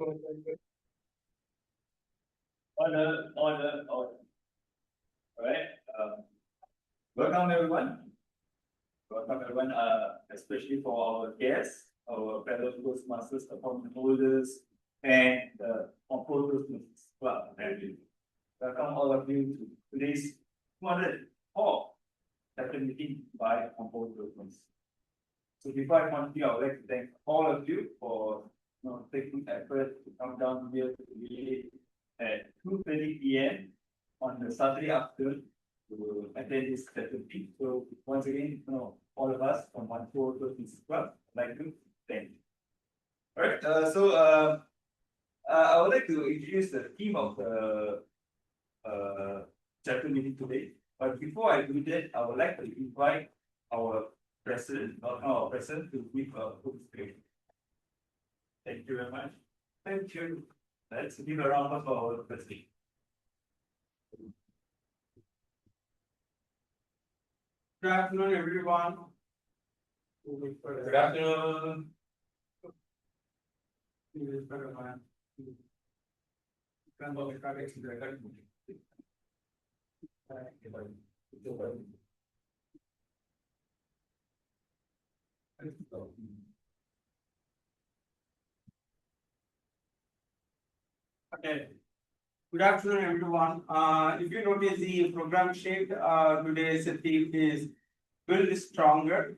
Order. All right. Welcome everyone. Welcome everyone. Especially for our guests, our fellow Toastmasters, appointment holders, and the Toastmasters Club. Welcome all of you to today's 204 second meeting by Toastmasters. So before I continue, I would like to thank all of you for taking effort to come down here today at 2:30 p.m. on the Saturday afternoon to attend this meeting. So once again, all of us from Whampoa Club, I'd like to thank you. All right. I would like to introduce the theme of the chapter meeting today. But before I do that, I would like to invite our president, to give a quick speech. Thank you very much. Thank you. Let's give a round of applause for our president. Good afternoon, everyone. Good afternoon. Okay. Good afternoon, everyone. If you notice the program sheet, today's theme is build stronger.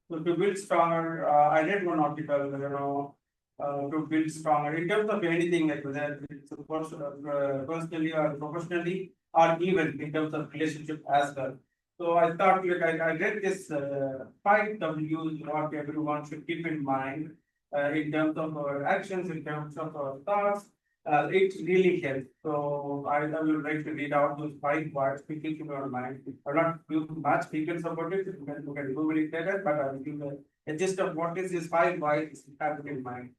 So to build stronger, I read one article, to build stronger in terms of anything, like whether it's personally or professionally, or even in terms of relationship as well. So I thought, I read this 5 W's what everyone should keep in mind in terms of our actions, in terms of our thoughts. It really helps. So I will like to read out those 5 words to keep in your mind. I will not give much details about it. You can Google it later, but I will give a gist of what is this 5 words you have in mind.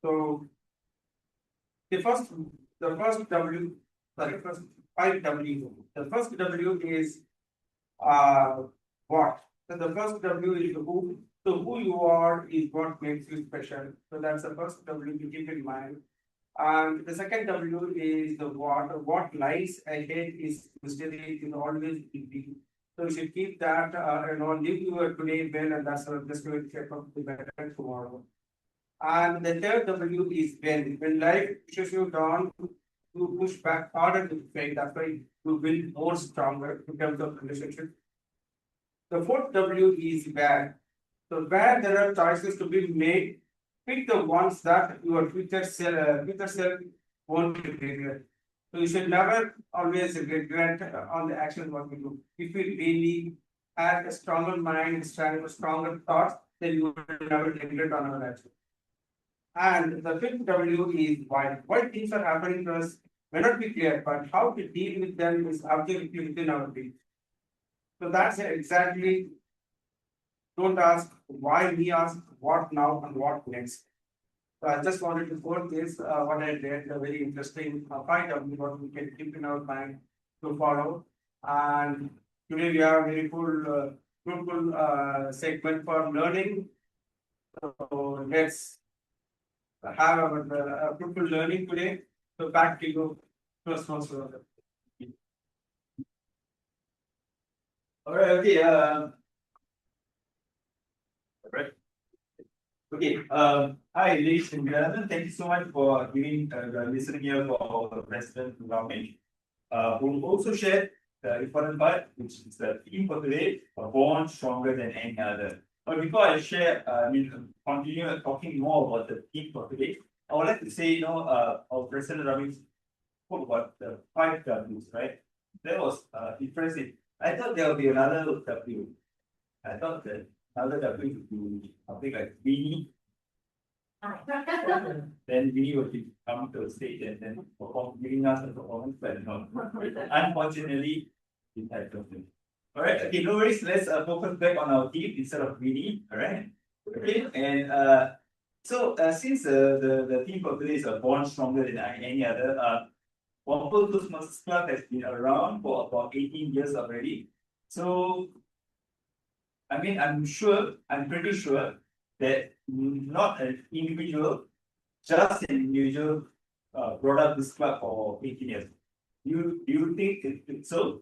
So the first W, sorry, first 5 W. The first W is what? So the first W is who. So who you are is what makes you special. So that's the first W to keep in mind. And the second W is the what. What lies ahead is mystery, is always easy. So you should keep that, live your today well, and that's just going to shape up the better tomorrow. And the third W is when. When life pushes you down, you push back harder to fail. That's why you build more stronger in terms of relationship. The fourth W is where. So where there are choices to be made, pick the ones that your future self won't regret. So you should never always regret on the actions what we do. If we really have a stronger mind, stronger thoughts, then you will never regret on our actions. And the fifth W is why. Why things are happening to us may not be clear, but how to deal with them is absolutely within our reach. So that's exactly. Don't ask why, we ask what now and what next. So I just wanted to quote this, what I read, a very interesting point of view, what we can keep in our mind to follow. And today we have a very fruitful segment for learning. So let's have our fruitful learning today. So back to you, Toastmaster. All right. Okay. Right. Okay. Hi, ladies and gentlemen. Thank you so much for giving listening here for our president, Ramesh. Who also shared the important part, which is the theme for today: born stronger than any other. But before I share, continue talking more about the theme for today, I would like to say, our president Ramesh spoke about the 5 W's, right? That was impressive. I thought there would be another W. I thought that another W would be something like Winnie. Then Winnie would be coming to the stage and then giving us a performance, but unfortunately, it had nothing. All right, okay, no worries. Let's focus back on our team instead of Winnie. All right, okay, and since the team for today is born stronger than any other, Whampoa Toastmasters Club has been around for about 18 years already. So, I'm pretty sure that not an individual just an individual brought up this club for 18 years. Do you think it's so?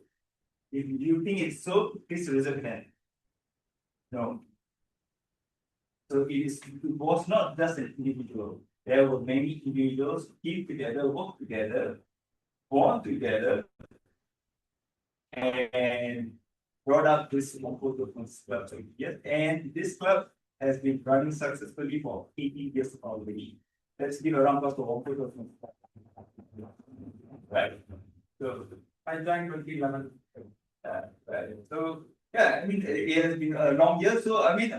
If you think it's so, please raise your hand. No. So it was not just an individual. There were many individuals keep together, work together, born together, and brought up this Whampoa club. Yes, and this club has been running successfully for 18 years already. Let's give a round of applause for Whampoa. Right. So I joined 2011. right. So yeah, I mean it has been a long year. So I mean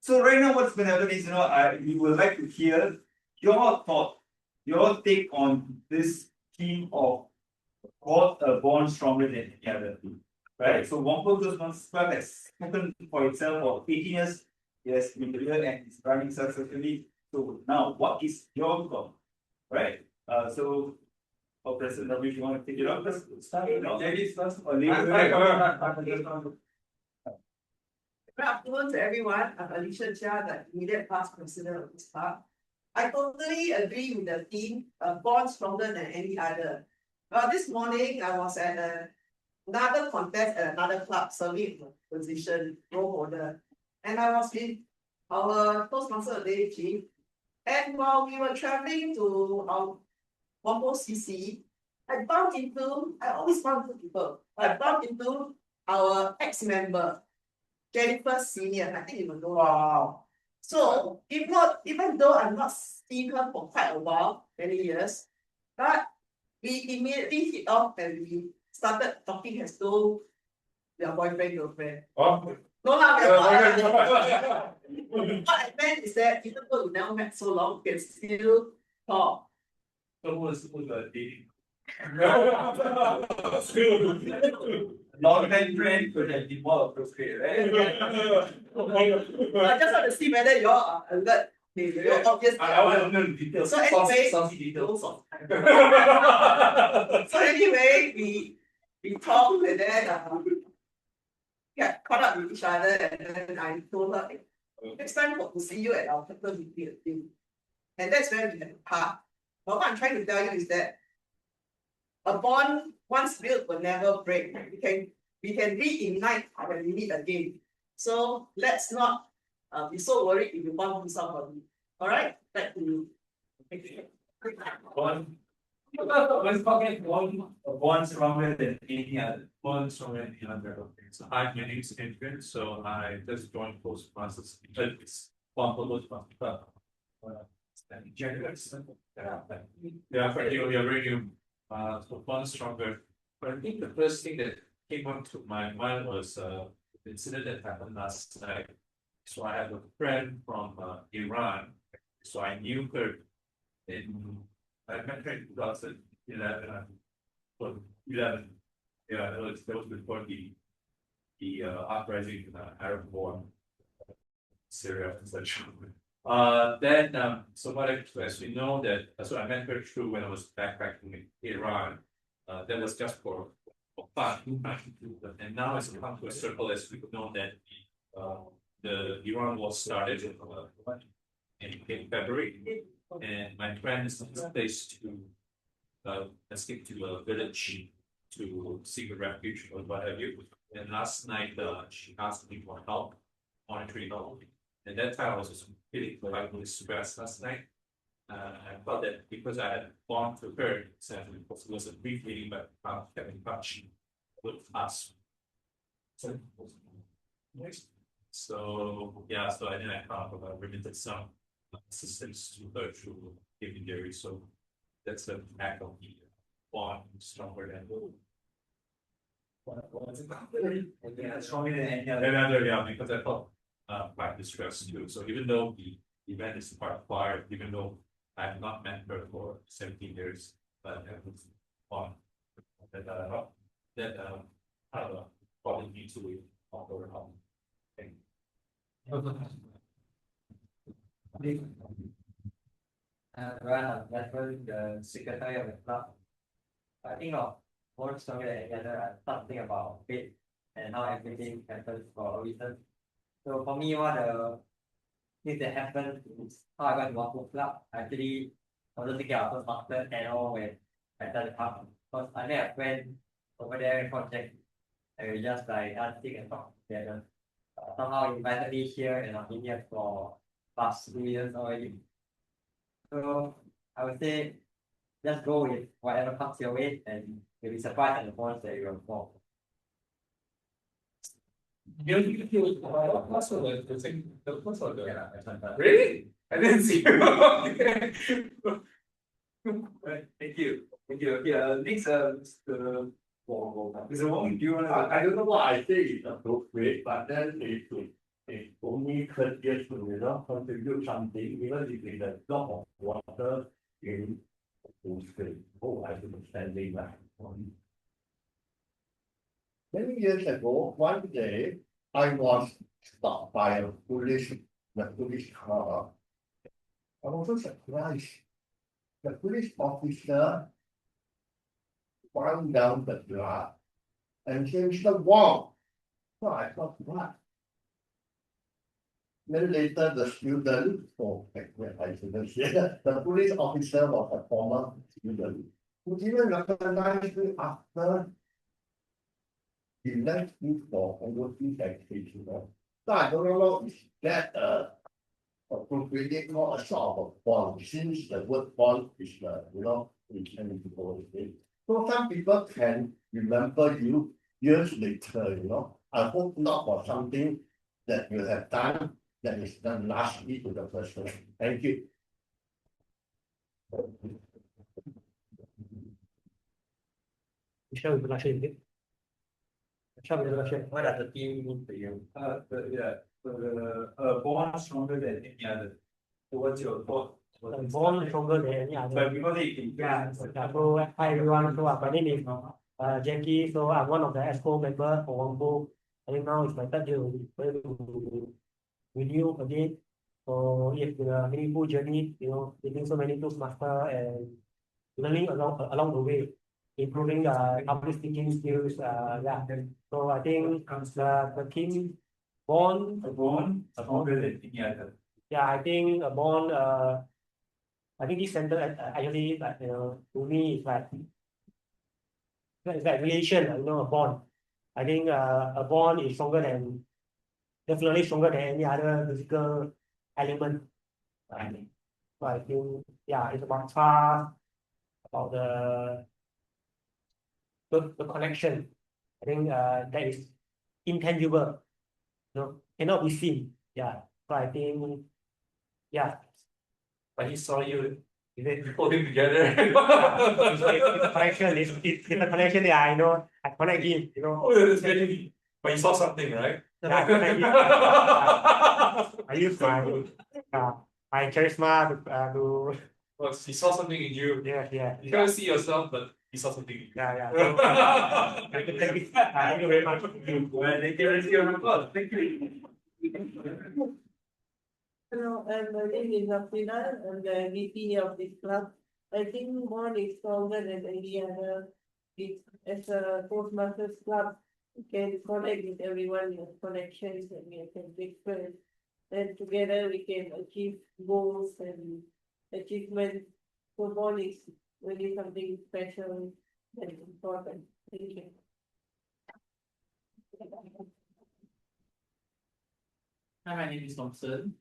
so right now what's gonna happen is we would like to hear your thought, your take on this theme of God born stronger than any other team. Right? So Whampoa Club has spoken for itself for 18 years. Yes, been here and it's running successfully. So now what is your thought? Right? So President Ravi, if you want to take it up, let's start. Ladies first. Or ladies Good afternoon to everyone. I'm Alicia Chia, the immediate past president of this club. I totally agree with the team, born stronger than any other. This morning I was at another contest at another club, serving position role holder, and I was in our Toastmaster day team. And while we were traveling to our Whampoa CC, I always bump into people. I bumped into our ex-member, Jennifer Senior. I think you will know. Wow. So even though I'm not seen her for quite a while, many years, but we immediately hit off and we started talking as though we are boyfriend, girlfriend. Oh. No, what I meant is that even though we never met so long, we can still talk. So who's dating? Long-time friend could have been more appropriate, right? I just want to see whether you all are alert. You're obvious. I want to know details. So anyway, Saucy details. so anyway, we talked and then got caught up with each other, and then I told her, "Hey, next time hope to see you at our capital meeting." And that's where we had to part. But what I'm trying to tell you is that a bond once built will never break. We can reignite when we meet again. So let's not be so worried if you bump into somebody. All right, back to you. Let's forget one stronger than any other. One stronger than the other. Okay. So hi, my name is Adrian. So I just joined Toastmasters. It's Whampoa Toastmasters. Yeah, for you, you're very new. So one stronger. But I think the first thing that came up to my mind was the incident that happened last night. So I have a friend from Iran. So I knew her I met her in 2011. Yeah, that was before the uprising in Arab war, Syria and such. Then so what as we know that so I met her through when I was backpacking in Iran. That was just for fun. And now it's come to a circle as we know that the Iran war started in February. And my friend is placed to escape to a village to seek a refuge or what have you. And last night she asked me for help, monitoring help. And that time I was just feeling like really stressed last night. I felt that because I had gone to her, it was a brief meeting, but kept in touch with us. So yeah, so then I found about remitted some assistance to her through giving dairy. So that's the act of the bond stronger than Stronger than any another, yeah, because I felt quite distressed too. So even though the event is part fire, even though I have not met her for 17 years, but it was fun. That probably need to offer help. Well, that's the secretary of the club. I think of more stronger than any other. I start thinking about fate and how everything happens for a reason. So for me, one of the things that happened is how I went to Whampoa Club. I actually wasn't thinking of Toastmaster at all when I started the club. Because I met a friend over there in project and we just like dancing and talk together. Somehow he invited me here and I've been here for past 2 years already. So I would say just go with whatever comes your way and you'll be surprised at the bonds that you will form. What's the Yeah, that's fantastic. Really? I didn't see you. Okay. Right, thank you. Thank you. Okay, next, Mr. Mr. Wong, do you want to? I don't know what I say is appropriate, but then it only courteous to, contribute something, even if it's a drop of water in the stream. Oh, I should be standing back. Many years ago, one day, I was stopped by the police car. I was so surprised. The police officer wound down the glass and said, Mr. Wong. So I thought, what? Then later the student, I shouldn't say that, the police officer was a former student who even recognized me after he left me for overseas education. So I don't know if that appropriate or a sort of a bond, since the word bond is intangible. So some people can remember you years later, I hope not for something that you have done that is done lastly to the person. Thank you. Michelle, introduction, is it? Michelle, introduction. What does the team mean to you? Born stronger than any other. So what's your thought? Born stronger than any other. But because it can. Yeah, so hi everyone. So my name is Jackie. So I'm one of the ESCO members for Whampoa. I think now it's my third year to renew again. So it's a meaningful journey, meeting so many Toastmaster and learning along the way, improving the public speaking skills. Yeah. So I think the team bond. Stronger than any other. Yeah, I think a bond. I think this center actually, to me, it's like relation, a bond. I think a bond is definitely stronger than any other physical element. So I think, yeah, it's about trust, about the connection. I think that is intangible, cannot be seen. Yeah, so I think, yeah. But he saw you holding together. It's a connection. It's a connection that I know. I connect him. Oh, that's very. But you saw something, right? Yeah, I connect him. I use my charisma to. Well, he saw something in you. Yeah. You can't see yourself, but he saw something in you. Yeah. So, thank you very much. Well, thank you. Thank you. Hello, my name is Rafina. I'm the VP of this club. I think bond is stronger than any other. As a Toastmasters club, we can connect with everyone in connections and we can make friends. And together we can achieve goals and achievements. So bond is really something special and important. Thank you. Hi, my name is Thompson.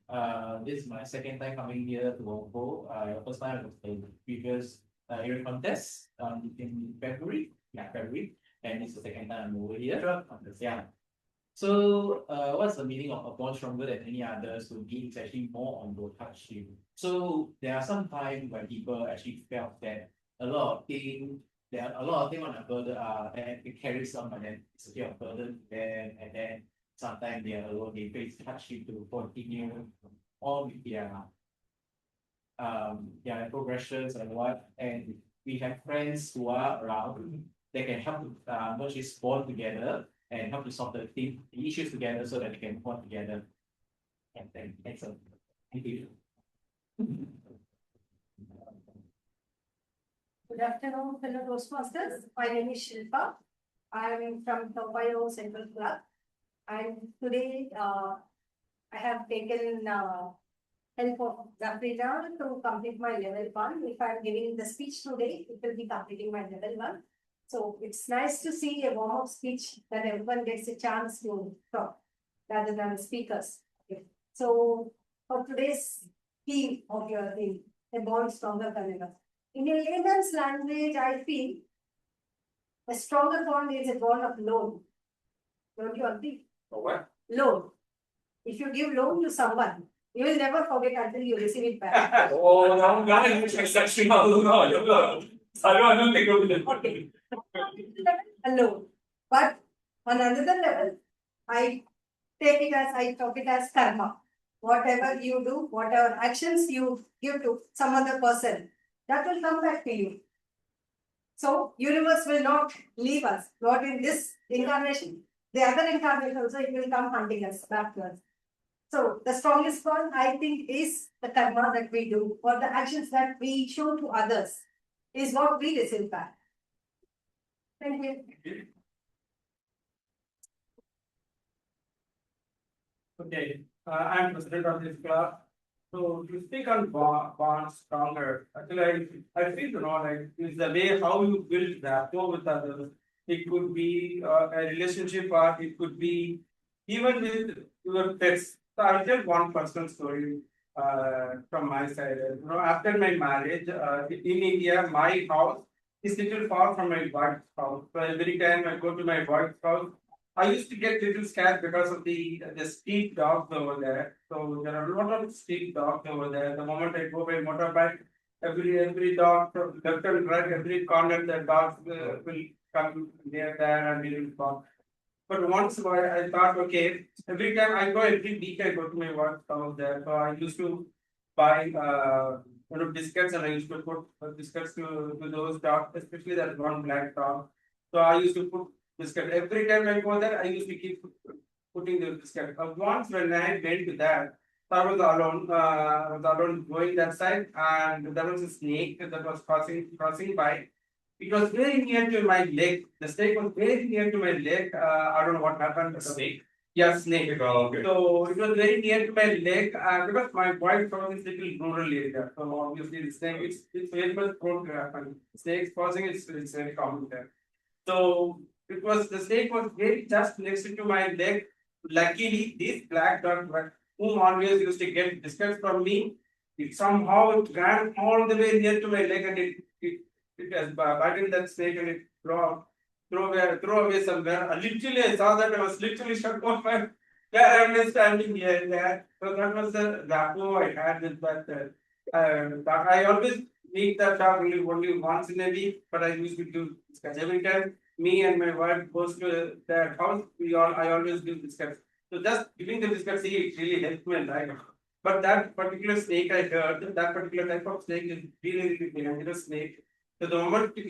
This is my second time coming here to Whampoa. Your first time was the previous area contest in February. Yeah, February. And it's the second time I'm over here. Yeah. So, what's the meaning of a bond stronger than any other? So, me, it's actually more on the hardship. So, there are some times when people actually felt that a lot of things on a burden and it carries some, and then it's a bit of burden to them, and then sometimes they are alone, they face hardship to continue on with their progressions and what, and we have friends who are around that can help to merge this bond together and help to solve the issues together so that they can work together. And then excellent. Thank you. Good afternoon, fellow Toastmasters. My name is Shilpa. I am from Toa Central Club. And today, I have taken help of Zafrida to complete my level 1. If I'm giving the speech today, it will be completing my level 1. So it's nice to see a warm-up speech that everyone gets a chance to talk rather than speakers. Okay. So for today's theme of your thing, a bond stronger than ever. In a layman's language, I feel a stronger bond is a bond of loan. Don't you agree? For what? Loan. If you give loan to someone, you will never forget until you receive it back. Oh, now it's exceptional. No, I don't think it A loan. But on another level, I talk it as karma. Whatever you do, whatever actions you give to some other person, that will come back to you. So universe will not leave us, not in this incarnation. The other incarnation also it will come hunting us back to us. So the strongest one I think is the karma that we do or the actions that we show to others is what we receive back. Thank you. Okay, I'm president of this club. So to speak on bonds stronger, actually I feel like it's the way how you build rapport with others. It could be a relationship or it could be even with your pets. So I'll tell one personal story from my side. After my marriage in India, my house is little far from my wife's house. So every time I go to my wife's house, I used to get little scared because of the street dogs over there. So there are a lot of street dogs over there. The moment I go by motorbike, every dog from left and right, every corner the dogs will come near there and they will bark. But once I thought, okay, every time I go, every week I go to my work house there. So I used to buy biscuits and I used to put biscuits to those dogs, especially that one black dog. So I used to put biscuit. Every time I go there, I used to keep putting the biscuit. Once when I went to that, I was alone going that side, and there was a snake that was crossing by. It was very near to my leg. The snake was very near to my leg. I don't know what happened. The snake? Yeah, snake. Oh, okay. So it was very near to my leg because my wife from this little rural area. So obviously the snake, it's very much prone to happen. Snakes crossing it's very common there. So the snake was very just next to my leg. Luckily, this black dog, whom always used to get biscuits from me, it somehow ran all the way near to my leg and it has biting that snake and it throw away somewhere. Literally, I saw that I was literally shocked off where I was standing here. There. So that was the rapport I had with that. I always meet that dog only once in a week, but I used to do discuss every time. Me and my wife goes to their house. I always give biscuits. So just giving the biscuits, it really helped me in life. But that particular snake I heard, that particular type of snake is really dangerous snake. So the moment it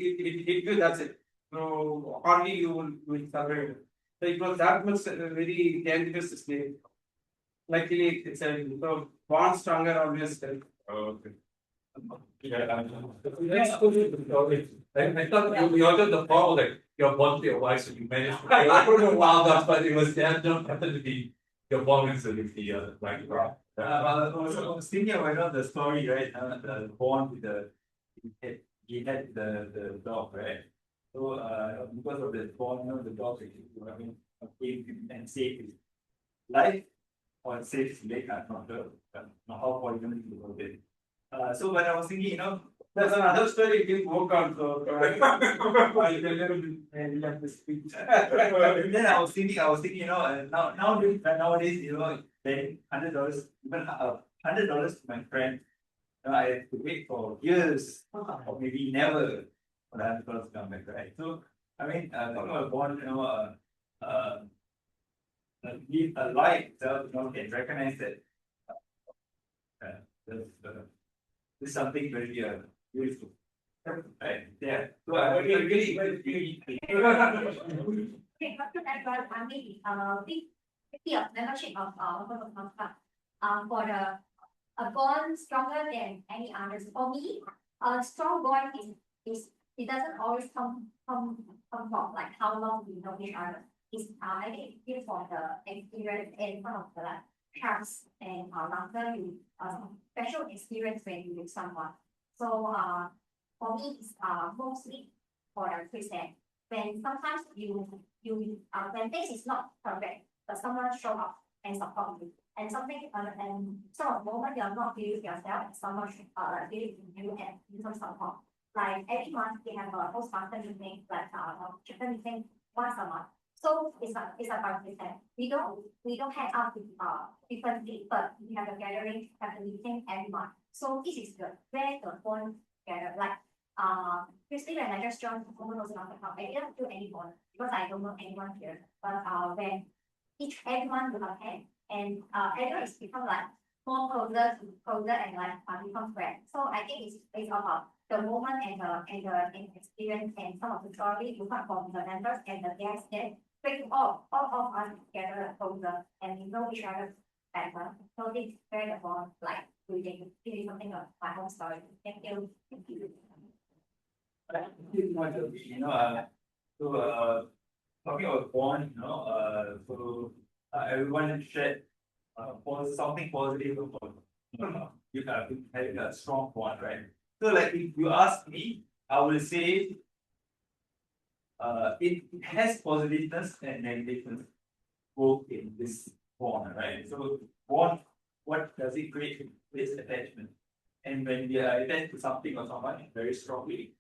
hit you, that's it. So hardly you will survive. So it was that much very dangerous snake. Luckily, it's a so bond stronger always help. Okay. Yeah, I thought you ordered the ball like your bond to your wife, so you managed. I don't know how that, but it was there. Don't happen to be your bond with the like. I was thinking about the story, right? The bond with he had the dog, right? So because of the bond, the dog actually came and saved his life or saved his leg. I'm not sure, not how poisonous it was. So when I was thinking, There's another story it didn't work out. So I will have to speak. then I was thinking, nowadays, paying $100, even $100 to my friend, I have to wait for years or maybe never for the $100 to come back, right? So I mean, talking about bond, a life itself, can recognize that this is something very beautiful. Right? Yeah. So I really Okay, but to add on, the membership of for a bond stronger than any others. For me, a strong bond is it doesn't always come from like how long we know each other. It's I think it's for the experience in front of the life. trust and laughter, you special experience when you with someone. So for me, it's mostly for the case that when sometimes when things is not perfect, but someone show up and support you, and something and so at the moment you are not feeling yourself, and someone feeling you and give some support. Like every month we have a Toastmaster meeting, like chicken meeting once a month. So it's a participant. We don't hang out with different people. We have a gathering, have a meeting every month. So this is where the bond gather. Like previously when I just joined, the woman was not account. I didn't do any bond because I don't know anyone here. But when everyone will attend and everyone is become like more closer and like become friends. So I think it's about the moment and the experience and some of the story you come from the members and the guests that bring all of us together closer and we know each other better. So this is very about like reading something of my own story. Thank you. You know, so talking about bond, you know, so everyone shared something positive about you have having a strong bond, right? So like if you ask me, I will say it has positiveness and negativeness both in this bond, right? So bond, what does it create? This attachment. And when we are attached to something or someone very strongly,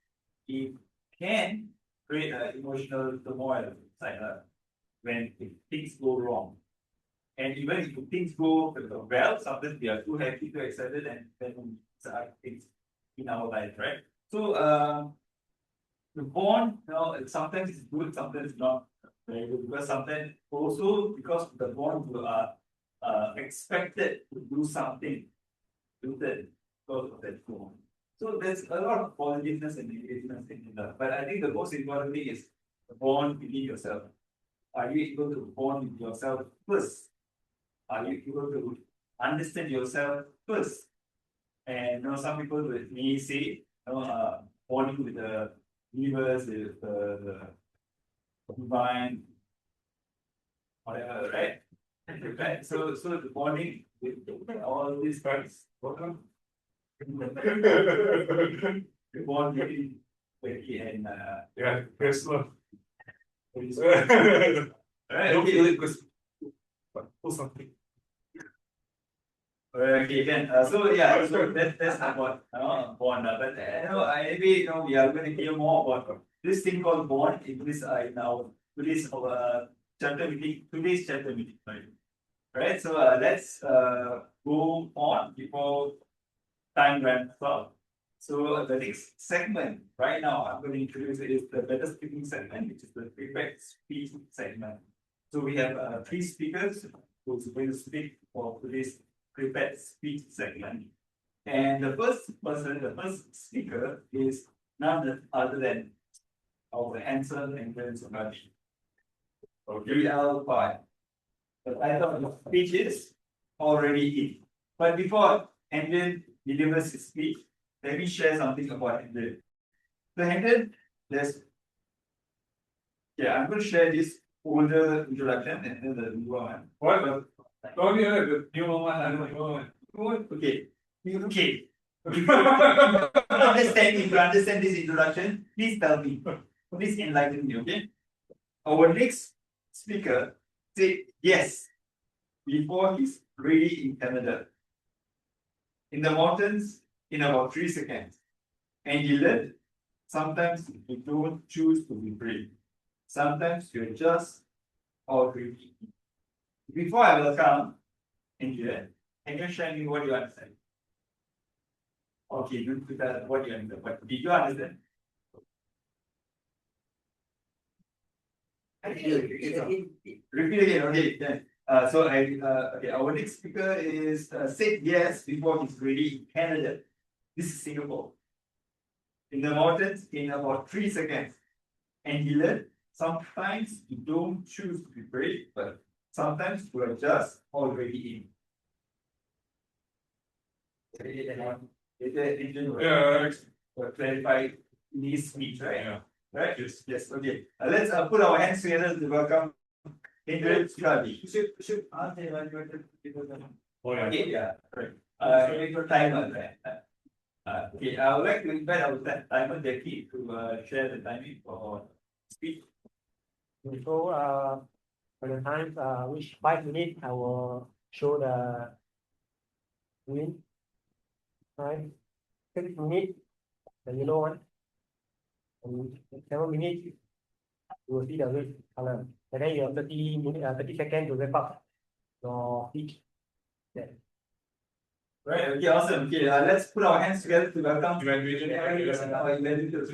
it can create emotional turmoil inside us when things go wrong. And even if things go well, sometimes we are too happy, too excited, and then things in our life, right? So the bond, you know, sometimes it's good, sometimes not very good, because sometimes also because the bond you are expected to do something with it because of that bond. So there's a lot of positiveness and negativeness in that. But I think the most important thing is the bond within yourself. Are you able to bond with yourself first? Are you able to understand yourself first? And you know, some people with me say, you know, bonding with the universe, with the divine, whatever, right? Right. So the bonding with all these parts, welcome. The bond between Becky and Yeah, press love. right. Don't feel it because pull something. Okay, then so yeah, so that's about bond. But you know, maybe you know we are going to hear more about this thing called bond in this in our today's chapter meeting. Today's chapter meeting, right? Right. So let's go on before time runs out. So the next segment right now I'm going to introduce is the better speaking segment, which is the prepared speech segment. So we have three speakers who's going to speak for today's prepared speech segment. And the first person, the first speaker is none other than our handsome and handsome Raji. DL5. The title of the speech is already in. But before Hendon delivers his speech, let me share something about Hendon. So Hendon, I'm going to share this older introduction and then the newer one. What? Don't you know the new one? I don't know. Okay. Okay. If you understand this introduction, please tell me. Please enlighten me, okay? Our next speaker said yes before he's ready in Canada. In the mountains in about 3 seconds. And he learned sometimes you don't choose to be brave. Sometimes you're just already. Before I welcome Angela, can you share me what you understand? Okay, you put that what you understand. But did you understand? Repeat again, okay. Then okay, our next speaker is said yes before he's ready in Canada. This is Singapore. In the mountains in about 3 seconds. And he learned sometimes you don't choose to be brave, but sometimes you are just already in. Yeah. Clarify in his speech, right? Yeah. Right? Yes, okay. Let's put our hands together to welcome Dangerous Security. Should ask the evaluator because Oh, yeah. Okay, yeah, right. It's your timer, right? Okay, I would like to invite our timer Jackie to share the timing for speech. So, for the time, which 5 minutes, I will show the green. Right, 6 minutes, the yellow one. And 7 minutes, you will see the red color. And then you have 30 minutes, 30 seconds to wrap up your speech. Right, okay, awesome. Okay, let's put our hands together to welcome. Graduation. Our evaluators.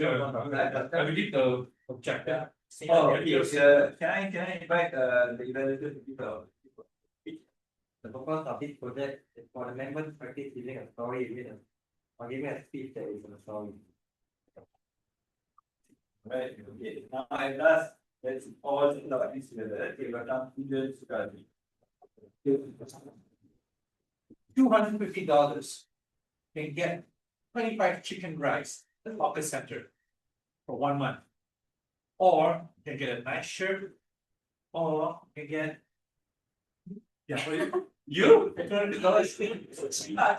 I believe the objective. Oh, okay, can I invite the evaluator to give a The purpose of this project is for the members to practice giving a story or giving a speech that is a story. right, okay. Now I ask, let's all put our hands together. Okay, welcome Dangerous Security. $250 can get 25 chicken rice at the hawker center for 1 month. Or you can get a nice shirt, or you can get you $200.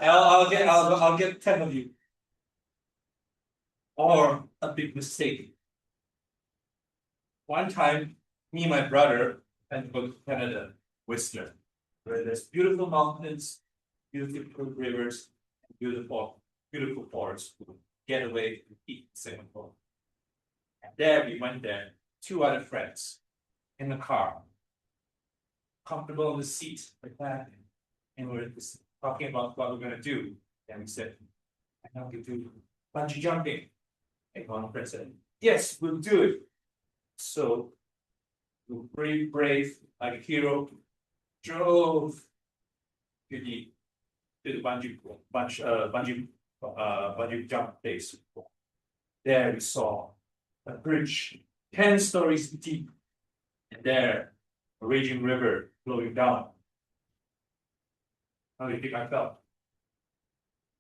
I'll get 10 of you. Or a big mistake. One time, me and my brother went to go to Canada, Whistler, where there's beautiful mountains, beautiful rivers, beautiful forests. Get away to eat in Singapore. And there we went there, 2 other friends in the car, comfortable in the seat like that, and we're just talking about what we're gonna do. And we said, I know we do bungee jumping. And one friend said, yes, we'll do it. So we're brave like a hero, drove to the bungee jump place. There we saw a bridge 10 stories deep, and there a raging river flowing down. How do you think I felt?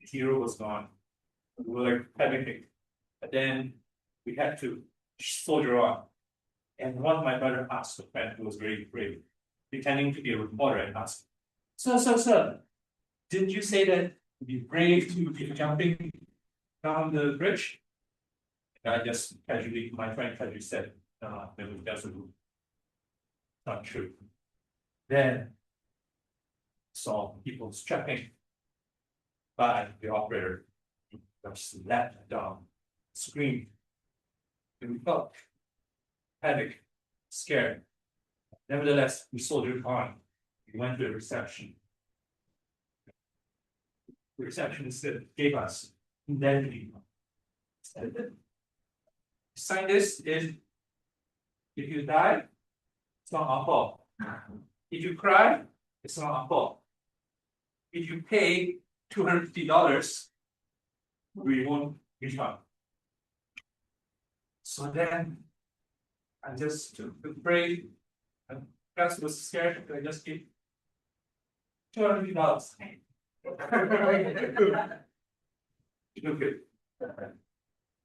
The hero was gone. We were like panicking. But then we had to soldier on. And one of my brother asked a friend who was very brave, pretending to be a reporter, and asked, Sir, didn't you say that it'd be brave to be jumping down the bridge? And I just casually, my friend casually said, no, that's not true. Then saw people strapping by the operator, just slapped down, screamed. And we felt panic, scared. Nevertheless, we soldiered on. We went to the reception. The receptionist gave us indemnity. Sign this if you die, it's not our fault. If you cry, it's not our fault. If you pay $250, we won't refund. So then I just took the break, and Gus was scared, I just gave $250. Okay.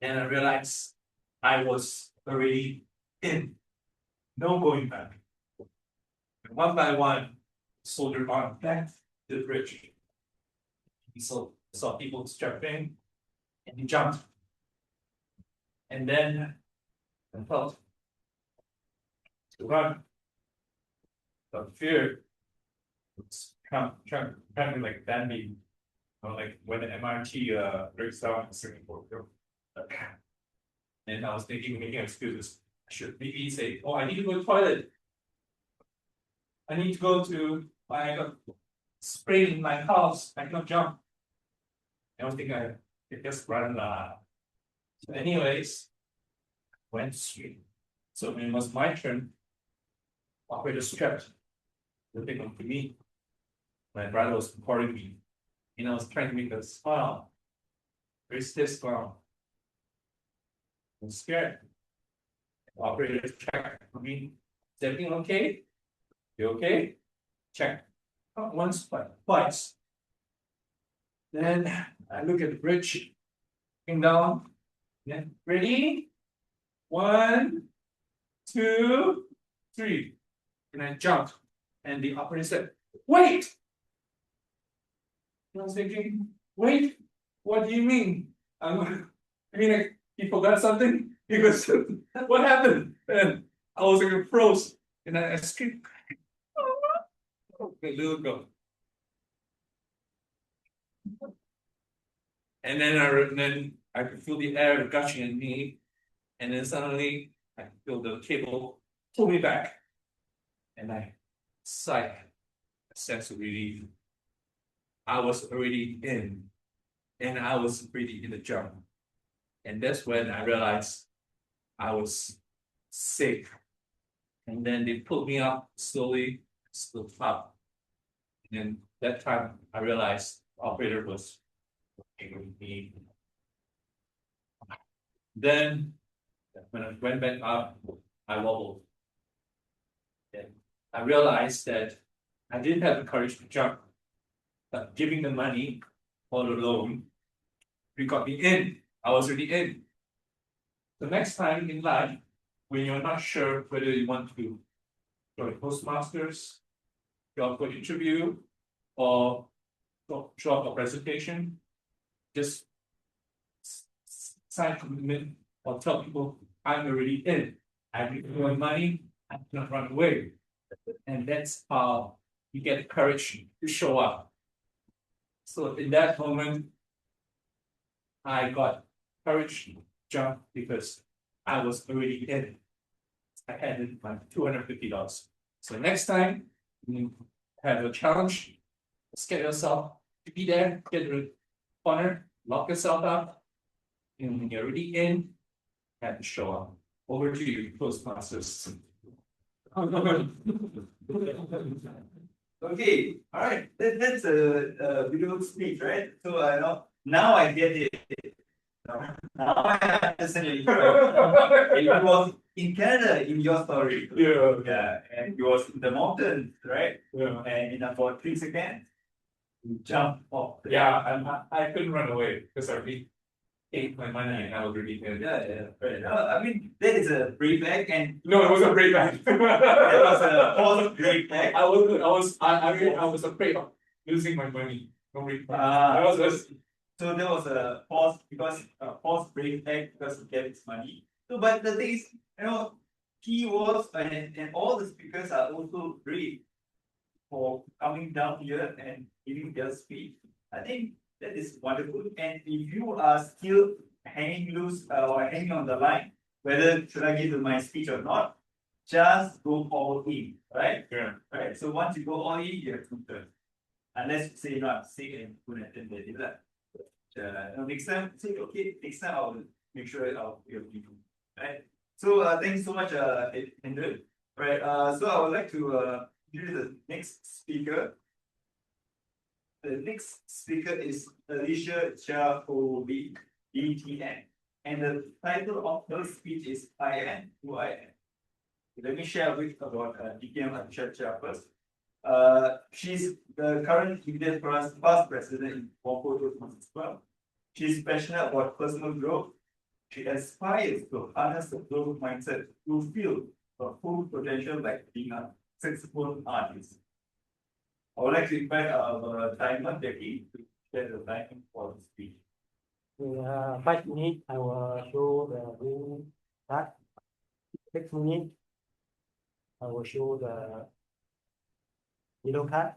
And I realized I was already in, no going back. And one by one, soldiered on back to the bridge. He saw people strapping, and he jumped. And then I felt to run. But fear was trembling like Bambi. Like when the MRT breaks down in Singapore. And I was making excuses. I should maybe say, oh, I need to go to the toilet. I need to go to I got sprayed in my house. I cannot jump. I was thinking I could just run. So anyways, went straight. So when it was my turn, operator strapped, looking up to me. My brother was supporting me. And I was trying to make a smile. Very stiff smile. I'm scared. The operator checked for me. Is everything okay? You okay? Check. Not once, but twice. Then I look at the bridge, looking down. Then ready? 1, 2, 3. and I jumped, and the operator said, "Wait!" And I was thinking, "Wait, what do you mean?" I mean, like, he forgot something. He goes, "What happened?" And I was like, froze, and I screamed, "Oh, the little girl." And then I could feel the air gushing at me, and then suddenly I feel the cable pull me back, and I sighed a sense of relief. I was already in, and I was already in the jump, and that's when I realized I was safe. And then they pulled me up slowly, still up. And then that time I realized the operator was working with me. Then when I went back up, I wobbled. And I realized that I didn't have the courage to jump, but giving the money all alone, we got me in. I was already in. The next time in life, when you're not sure whether you want to join Toastmasters, go for interview, or show up a presentation, just sign commitment or tell people I'm already in. I give my money, I cannot run away. And that's how you get courage to show up. So in that moment, I got courage to jump because I was already in. I had my $250. So next time you have a challenge, scare yourself to be there, get to the corner, lock yourself up, and when you're already in, have to show up. Over to you, Toastmasters. Okay, all right. That's a beautiful speech, right? So now I get it. Now I understand your it was in Canada in your story. Yeah, and it was in the mountains, right? Yeah. And in about 3 seconds, you jump off. Yeah, I couldn't run away because I already ate my money and I was already in. Yeah, right. I mean, that is a brave act, and No, it wasn't a brave act. that was a false brave act. I was afraid of losing my money. No brave act. Ah, That was so there was a false brave act because he kept his money. So, but the thing is, he was and all the speakers are also brave for coming down here and giving their speech. I think that is wonderful. And if you are still hanging loose or hanging on the line, whether should I give my speech or not, just go all in, right? Yeah. Right. So once you go all in, you have two turns. Unless you say, I'm sick and couldn't attend the next time, say, okay, next time I'll make sure I'll be able to do, right? So thanks so much, Andrew. Right. So I would like to introduce the next speaker. The next speaker is Alicia Chia Ho Lee, DTN. And the title of her speech is I Am Who I Am. Let me share a bit about DTN Alicia Chia first. She's the current Indian past president in Whampoa 2012. She's passionate about personal growth. She aspires to harness the growth mindset to fulfill her full potential by being a successful artist. I would like to invite our timer, Jackie, to share the time for the speech. 5 minutes, I will show the green card. 6 minutes, I will show the yellow card.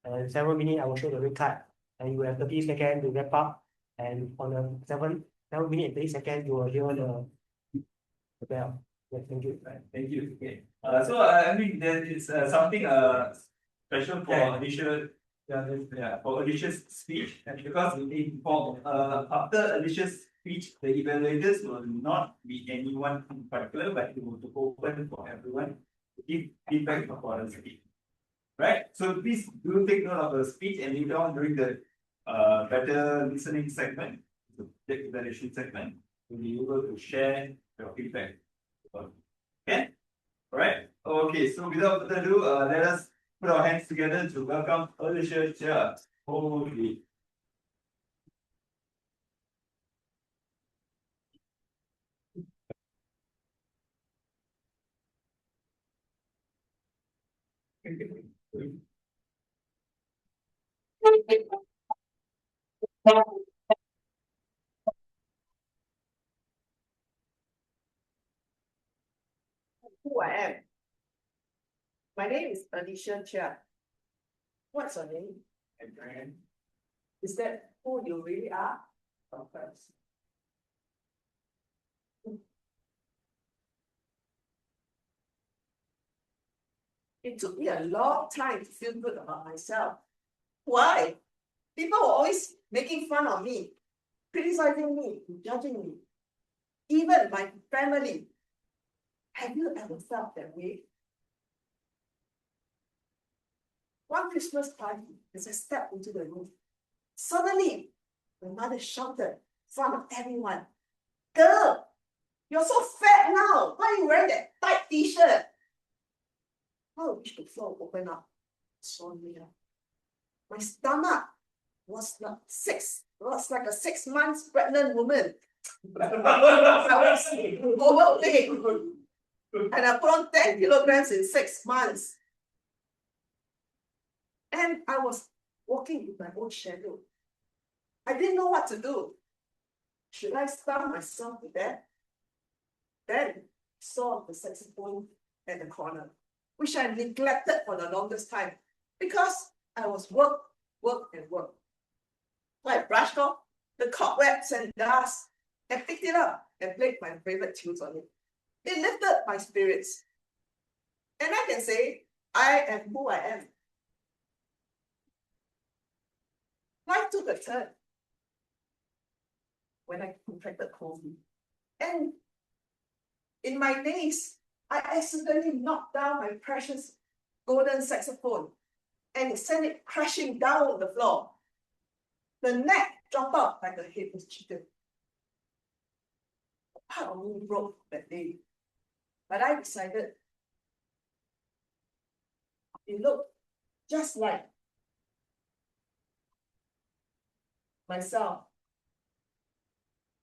And 7 minutes, I will show the red card. And you have 30 seconds to wrap up. And on the 7 minutes and 30 seconds, you will hear the bell. Yes, thank you. Right, thank you. Okay. So I mean, there is something special for Alicia. For Alicia's speech, and because after Alicia's speech, the evaluators will not be anyone in particular, but it will be open for everyone to give feedback for the speech. Right? So please do take note of the speech, and later on during the better listening segment, the evaluation segment, you'll be able to share your feedback. Okay? Alright? Okay, so without further ado, let us put our hands together to welcome Alicia Chia Ho Lee. Who I am. My name is Alicia Chia. What's your name? And Is that who you really are? sometimes. It took me a long time to feel good about myself. Why? People were always making fun of me, criticizing me, judging me. Even my family. Have you ever felt that way? One Christmas party, as I stepped into the room, suddenly my mother shouted in front of everyone, "Girl, you're so fat now. Why are you wearing that tight t-shirt?" I wish the floor opened up. So near. My stomach was like a 6 months pregnant woman. I was overweight. And I put on 10 kilograms in 6 months. And I was walking with my own shadow. I didn't know what to do. Should I starve myself to death? Then saw the saxophone at the corner, which I neglected for the longest time because I was work. So I brushed off the cobwebs and dust and picked it up and played my favorite tunes on it. It lifted my spirits. And I can say, I am who I am. Life took a turn when I contracted COVID. And in my days, I accidentally knocked down my precious golden saxophone and it sent it crashing down on the floor. The neck dropped out like a headless chicken. A part of me broke that day. But I decided it looked just like myself,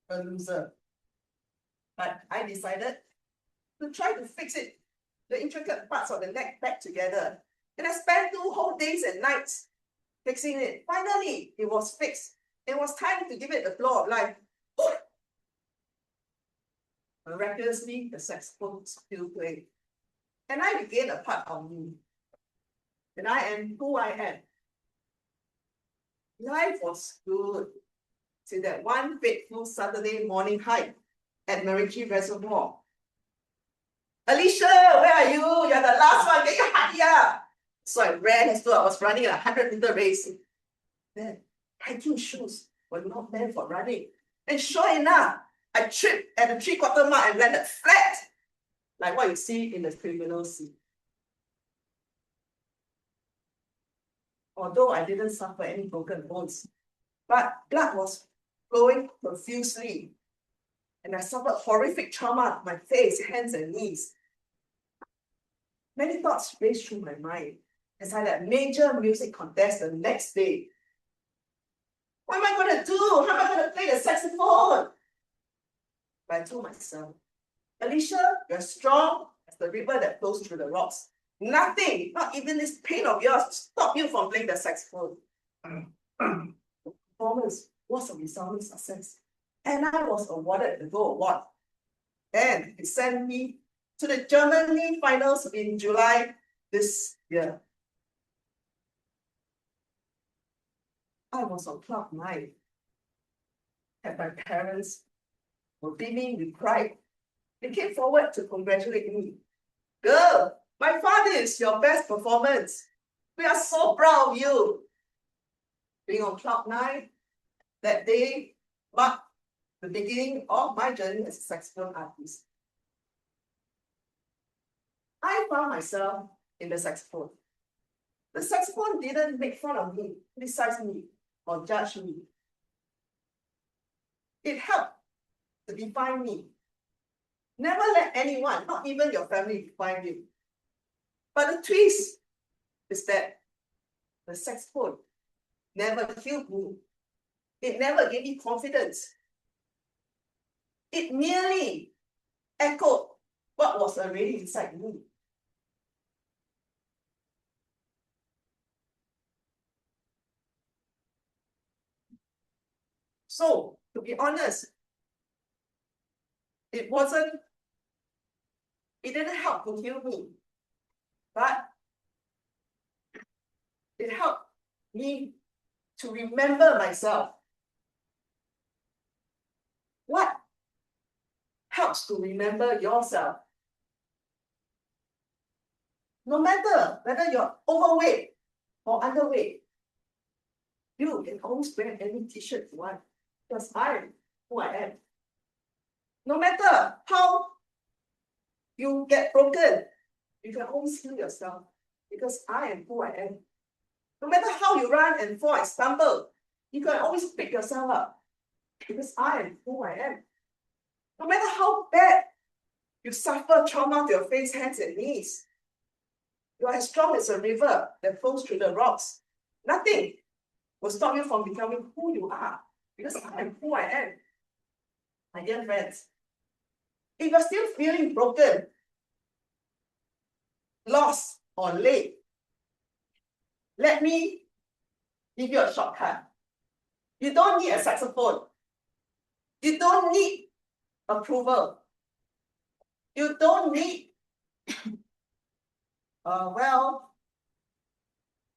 a loser. But I decided to try to fix it, the intricate parts of the neck back together. And I spent 2 whole days and nights fixing it. Finally, it was fixed. It was time to give it the flow of life. Oh! Miraculously, the saxophone still played. And I regained a part of me. And I am who I am. Life was good till that one fateful Saturday morning hike at Marichy Reservoir. "Alicia, where are you? You're the last one, get your hurry up." So I ran as though I was running a 100-meter race. Then hiking shoes were not meant for running. And sure enough, I tripped at the 3/4 mark and landed flat, like what you see in the criminal scene. Although I didn't suffer any broken bones, but blood was flowing profusely. And I suffered horrific trauma to my face, hands, and knees. Many thoughts raced through my mind as I had a major music contest the next day. What am I going to do? How am I going to play the saxophone? But I told myself, "Alicia, you're strong as the river that flows through the rocks. Nothing, not even this pain of yours, stop you from playing the saxophone." The performance was a resounding success, and I was awarded the Gold Award. And it sent me to the Germany finals in July this year. I was on cloud 9. And my parents were beaming with pride. They came forward to congratulate me. "Girl, by far this is your best performance. We are so proud of you." Being on cloud 9 that day marked the beginning of my journey as a saxophone artist. I found myself in the saxophone. The saxophone didn't make fun of me, criticize me, or judge me. It helped to define me. Never let anyone, not even your family, define you. But the twist is that the saxophone never healed me. It never gave me confidence. It merely echoed what was already inside me. So, to be honest, it didn't help to heal me, but it helped me to remember myself. What helps to remember yourself? No matter whether you're overweight or underweight, you can always wear any t-shirt you want, because I am who I am. No matter how you get broken, you can always heal yourself, because I am who I am. No matter how you run and fall and stumble, you can always pick yourself up, because I am who I am. No matter how bad you suffer trauma to your face, hands, and knees, you are as strong as a river that flows through the rocks. Nothing will stop you from becoming who you are, because I am who I am. My dear friends, if you're still feeling broken, lost, or late, let me give you a shortcut. You don't need a saxophone. You don't need approval. You don't need,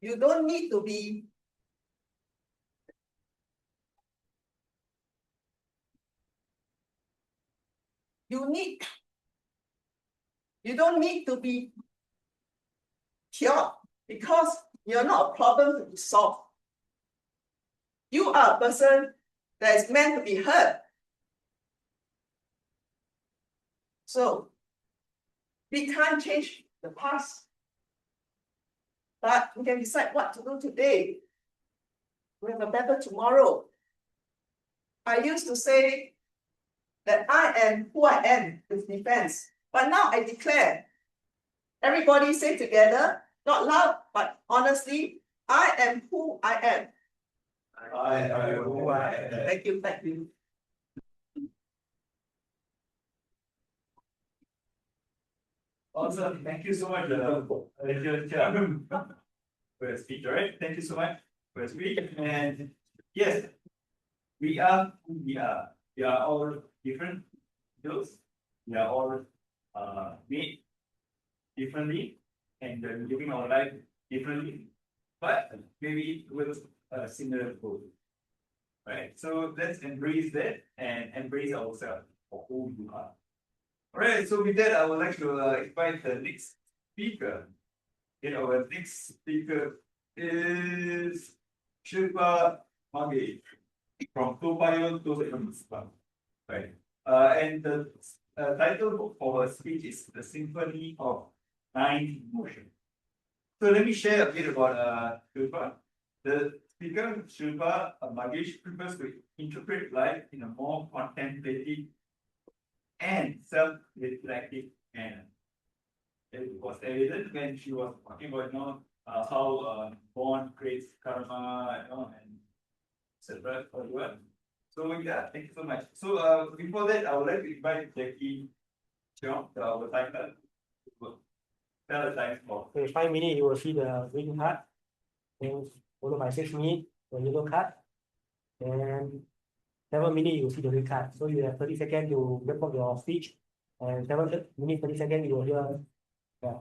you don't need to be you don't need to be cured, because you're not a problem to be solved. You are a person that is meant to be heard. So, we can't change the past, but we can decide what to do today. We have a better tomorrow. I used to say that I am who I am with defense, but now I declare. Everybody say together, not loud, but honestly, I am who I am. I am who I am. Thank you, thank you. Awesome, thank you so much, for your speech, alright? Thank you so much for your speech. And yes, we are who we are. We are all different individuals. We are all made differently, and living our life differently, but maybe with a similar goal. Right? So let's embrace that and embrace ourselves for who you are. Alright, so with that, I would like to invite the next speaker. Our next speaker is Shilpa Mage from Toastmaster. Right. And the title for her speech is The Symphony of Nine Emotions. So let me share a bit about Shilpa. The speaker, Shilpa Mage, prefers to interpret life in a more contemplative and self-reflective manner. It was evident when she was talking about how born creates karma, and etc. So yeah, thank you so much. So before that, I would like to invite Jackie Cheong, our timer, to tell the time for. Okay, 5 minutes you will see the green card, then followed by 6 minutes the yellow card, and 7 minutes you will see the red card. So you have 30 seconds to wrap up your speech, and 7 minutes 30 seconds you will hear. Yeah.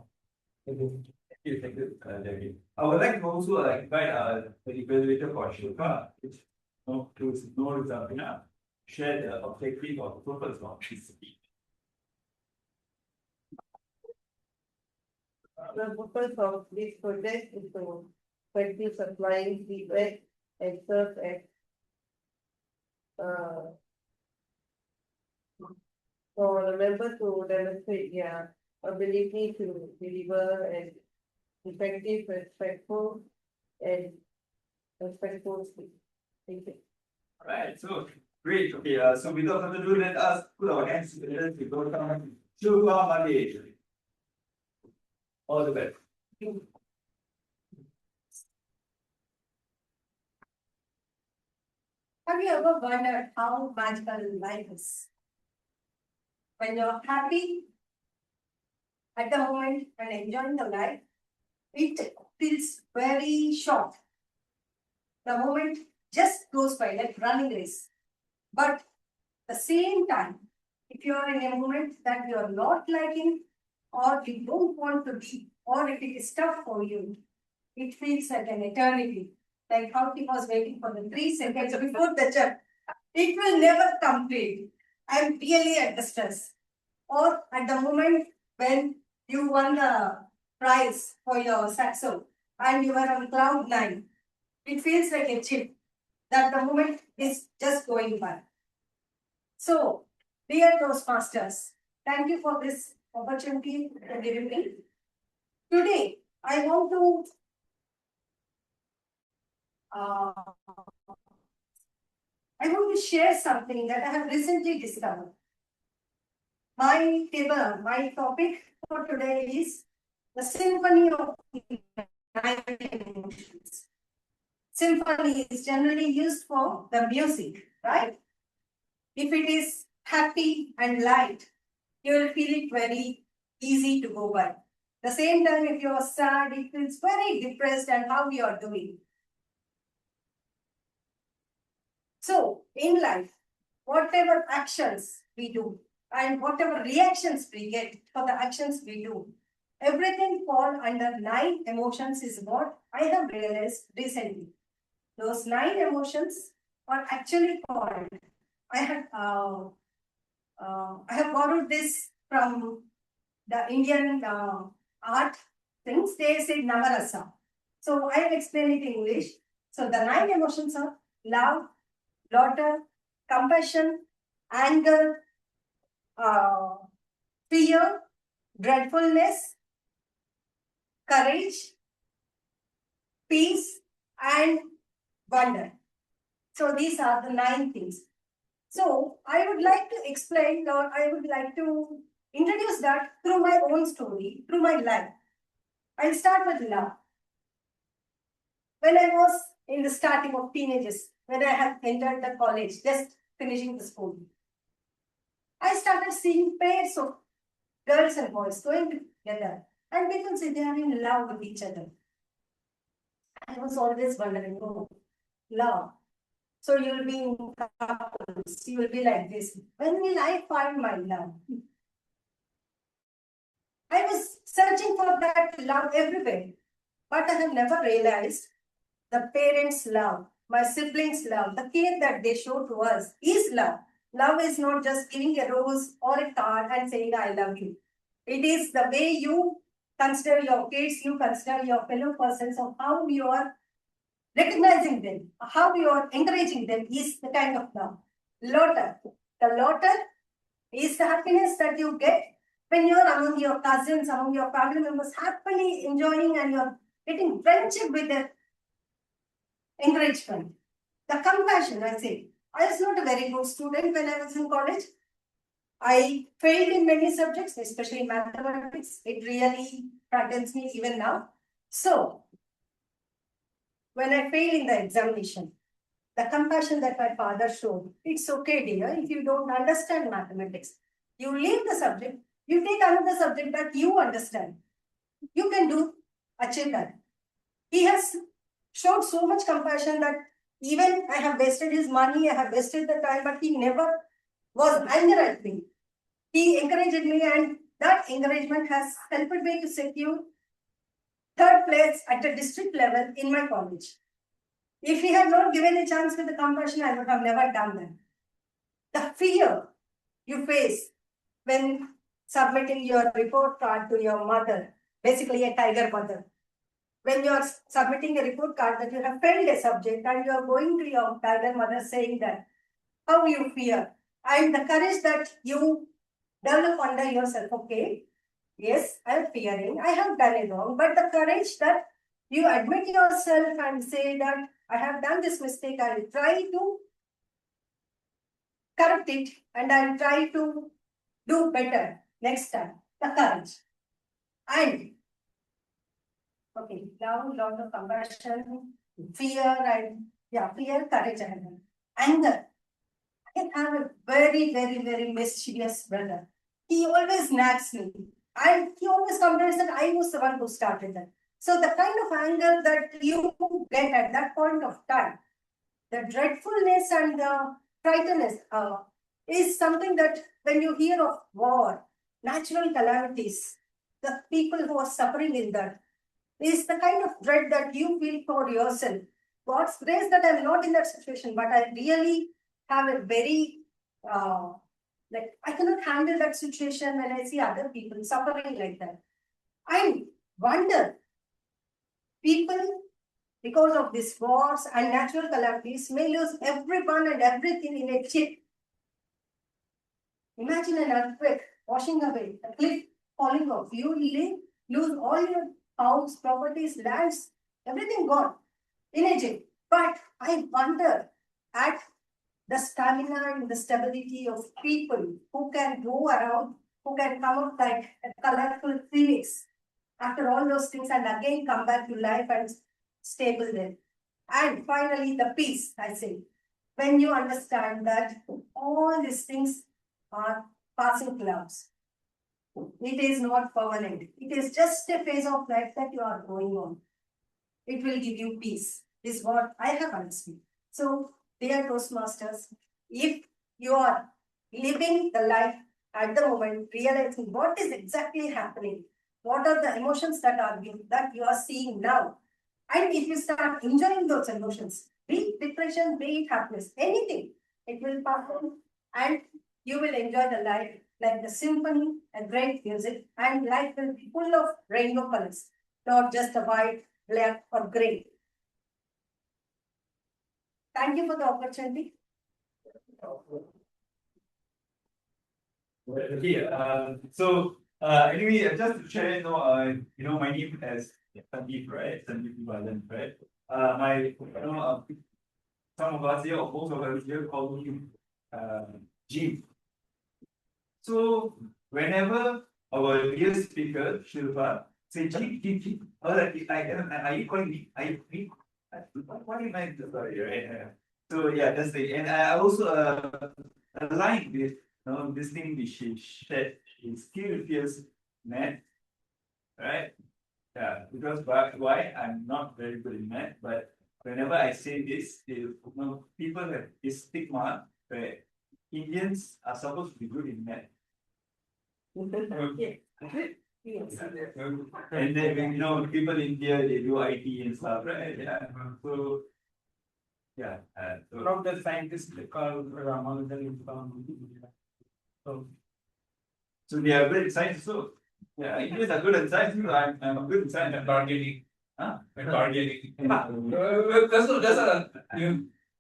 Thank you. Thank you, Jackie. I would like to also invite the evaluator for Shilpa, which no result enough, share the objective or the purpose of this speech. The purpose of this project is to practice applying feedback and serve as for the member to demonstrate their ability to deliver an effective, respectful speech. Thank you. Alright, so great. Okay, so without further ado, let us put our hands together to welcome Shilpa Mage. All the best. Have you ever wondered how magical life is? When you're happy at the moment and enjoying the life, it feels very short. The moment just goes by like running race. But the same time, if you are in a moment that you are not liking, or you don't want to be, or if it is tough for you, it feels like an eternity. Like how he was waiting for the 3 seconds before the jump. It will never complete. I'm really at the stress. Or at the moment when you won the prize for your saxo and you were on cloud 9, it feels like a chip that the moment is just going by. So, dear Toastmasters, thank you for this opportunity to give me. Today, I want to share something that I have recently discovered. My topic for today is the symphony of nine emotions. Symphony is generally used for the music, right? If it is happy and light, you will feel it very easy to go by. The same time, if you are sad, it feels very depressed and how you are doing. So, in life, whatever actions we do and whatever reactions we get for the actions we do, everything fall under 9 emotions is what I have realized recently. Those 9 emotions are actually called. I have borrowed this from the Indian art things. They say Navarasa. So I will explain it in English. So the 9 emotions are love, laughter, compassion, anger, fear, dreadfulness, courage, peace, and wonder. So these are the 9 things. So I would like to explain, or I would like to introduce that through my own story, through my life. I'll start with love. When I was in the starting of teenagers, when I had entered the college, just finishing the school, I started seeing pairs of girls and boys going together, and people say they are in love with each other. I was always wondering, oh, love. So you'll be in couples, you will be like this. When will I find my love? I was searching for that love everywhere, but I have never realized the parents' love, my siblings' love, the care that they show to us is love. Love is not just giving a rose or a card and saying, I love you. It is the way you consider your kids, you consider your fellow persons, of how you are recognizing them, how you are encouraging them is the kind of love. Laughter. The laughter is the happiness that you get when you are among your cousins, among your family members, happily enjoying and you are getting friendship with them. Encouragement. The compassion, I say. I was not a very good student when I was in college. I failed in many subjects, especially mathematics. It really frightens me even now. So, when I failed in the examination, the compassion that my father showed, it's okay, dear, if you don't understand mathematics. You leave the subject, you take another subject that you understand. You can achieve that. He has showed so much compassion that even I have wasted his money, I have wasted the time, but he never was angry at me. He encouraged me, and that encouragement has helped me to secure 3rd place at the district level in my college. If he had not given a chance with the compassion, I would have never done that. The fear you face when submitting your report card to your mother, basically a tiger mother. When you are submitting a report card that you have failed a subject and you are going to your tiger mother saying that, how you fear, and the courage that you develop under yourself. Okay, yes, I am fearing, I have done it wrong, but the courage that you admit yourself and say that I have done this mistake, I will try to correct it and I will try to do better next time. The courage. And okay, now lot of compassion, fear, and fear, courage, and anger. I have a very, very, very mischievous brother. He always nags me. And he always complains that I was the one who started that. So the kind of anger that you get at that point of time, the dreadfulness and the frighten is something that when you hear of war, natural calamities, the people who are suffering in that is the kind of dread that you feel for yourself. God's grace that I'm not in that situation, but I really have a very like I cannot handle that situation when I see other people suffering like that. I wonder people because of these wars and natural calamities may lose everyone and everything in a chip. Imagine an earthquake washing away, a cliff falling off. You lose all your house, properties, lands, everything gone in a chip. But I wonder at the stamina and the stability of people who can go around, who can come up like a colorful phoenix after all those things and again come back to life and stable there. And finally, the peace, I say. When you understand that all these things are passing clouds, it is not permanent. It is just a phase of life that you are going on. It will give you peace, is what I have understood. So, dear Toastmasters, if you are living the life at the moment, realizing what is exactly happening, what are the emotions that you are seeing now, and if you start enjoying those emotions, be it depression, be it happiness, anything, it will pass on and you will enjoy the life like the symphony, a great music, and life will be full of rainbow colors, not just a white, black, or gray. Thank you for the opportunity. Okay, anyway, just to share, my name is Sandeep, right? Sandeep Balan, right? Some of us here, or most of us here, call me Jim. So, whenever our dear speaker, Shilpa, say Jim, are you calling me? What do you mean? Sorry, right? So, yeah, that's the, and I also align with this thing which she said is still feels math, right? Yeah, because why I'm not very good in math, but whenever I say this, people have this stigma where Indians are supposed to be good in math. Yes. And then people in India they do IT and stuff, right? Yeah. So yeah. One of the scientists called Ramanujan. So they are good in science. So yeah, Indians are good in science. I'm good in science. And bargaining. Huh? And bargaining. That's not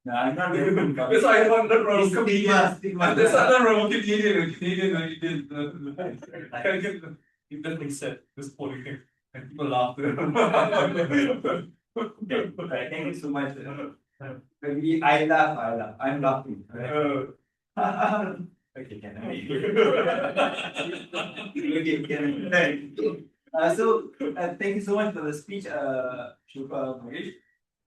no, I'm not very good. That's why I want the wrong Stigma. That's not wrong Canadian. That makes sense. This politics. And people laugh. Okay, right, thank you so much. Maybe I laugh. I'm laughing. Right? Okay, can I? Okay, can I? Thank you so much for the speech, Shilpa Mahesh.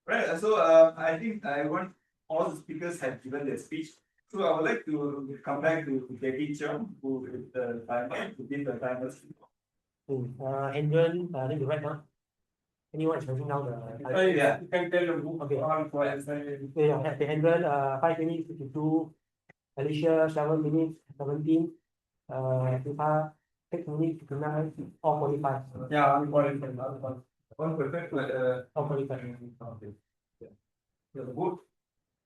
Right, I think I want all the speakers have given their speech. So I would like to come back to Jackie Chung, who is the timer, to give the timers. Hendron, I think you're right now. Anyone is writing down the. Yeah. You can tell the book. Okay. Yeah. Okay, Hendron, 5 minutes, 52. Alicia, 7 minutes, 17. Tuha, 6 minutes, 59, or 45. Yeah, I'm qualified. 1%, but Or 45. okay. Yeah. So the vote.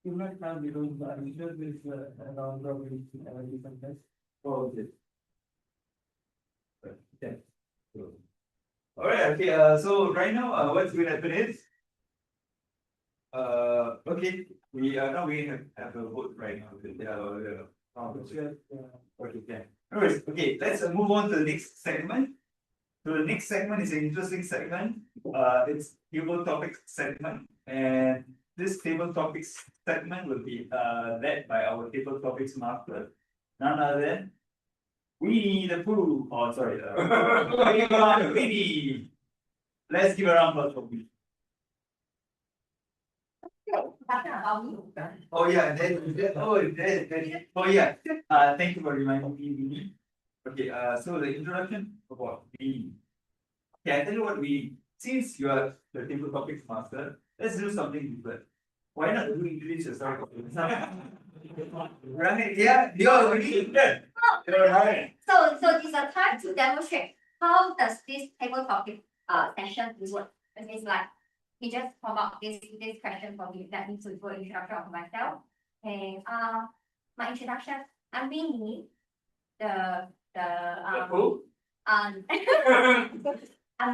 You might not be doing that. I'm sure there's around probably different tests. Oh, okay. Right, yeah. So, all right. Okay. So right now, what's going to happen is, okay, we are now we have a vote right now. Okay. Yeah. Anyways, okay. Let's move on to the next segment. So the next segment is an interesting segment. It's table topics segment, and this table topics segment will be led by our table topics master, none other than Winnie the Pooh. Oh, sorry. Winnie. Let's give a round of applause for Winnie. Oh yeah, yeah. Thank you for reminding me, Winnie. Okay. So the introduction about Winnie. Okay, I tell you what, since you are the table topics master, let's do something different. Why not you introduce yourself? Right, yeah, you're already there. You're right. So it's a time to demonstrate how does this table topic session work. It's like he just come up this question for me that needs to go introduction of myself. And my introduction, I'm Winnie, the Who? I'm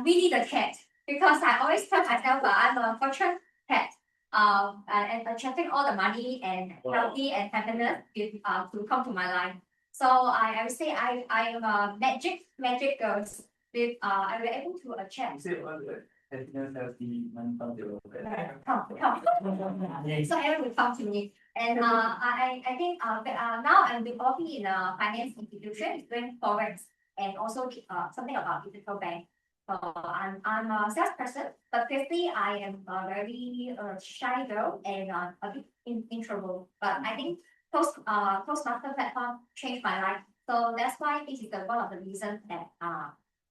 Winnie the cat because I always tell myself I'm a fortune cat. And attracting all the money and healthy and happiness with to come to my life. So I would say I am a magic girls with I will able to attract. Say all the happiness, healthy, money come to Come. So everyone will come to me. And I think now I'm working in a finance institution, it's doing forex and also something about digital bank. I'm a salesperson, but previously I am a very shy girl and a bit introvert. But I think Toastmaster platform changed my life. So that's why this is one of the reasons that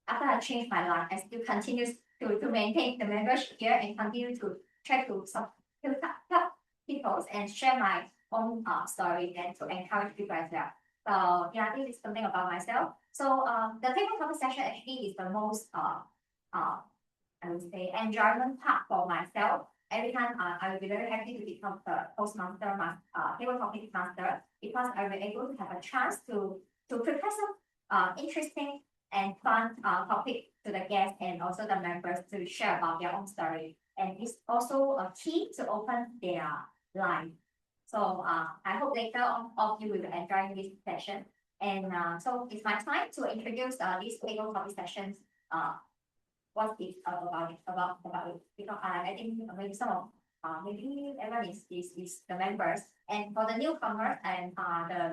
after I changed my life, I still continue to maintain the membership here and continue to try to help people and share my own story and to encourage people as well. So yeah, this is something about myself. So the table topic session actually is the most I would say enjoyment part for myself. Every time I will be very happy to become the Toastmaster table topic master because I will be able to have a chance to prepare some interesting and fun topic to the guests and also the members to share about their own story. And it's also a key to open their life. So I hope later on all of you will enjoy this session. And so it's my time to introduce this table topic sessions. What is about it because I think maybe some of maybe everyone is the members and for the newcomers and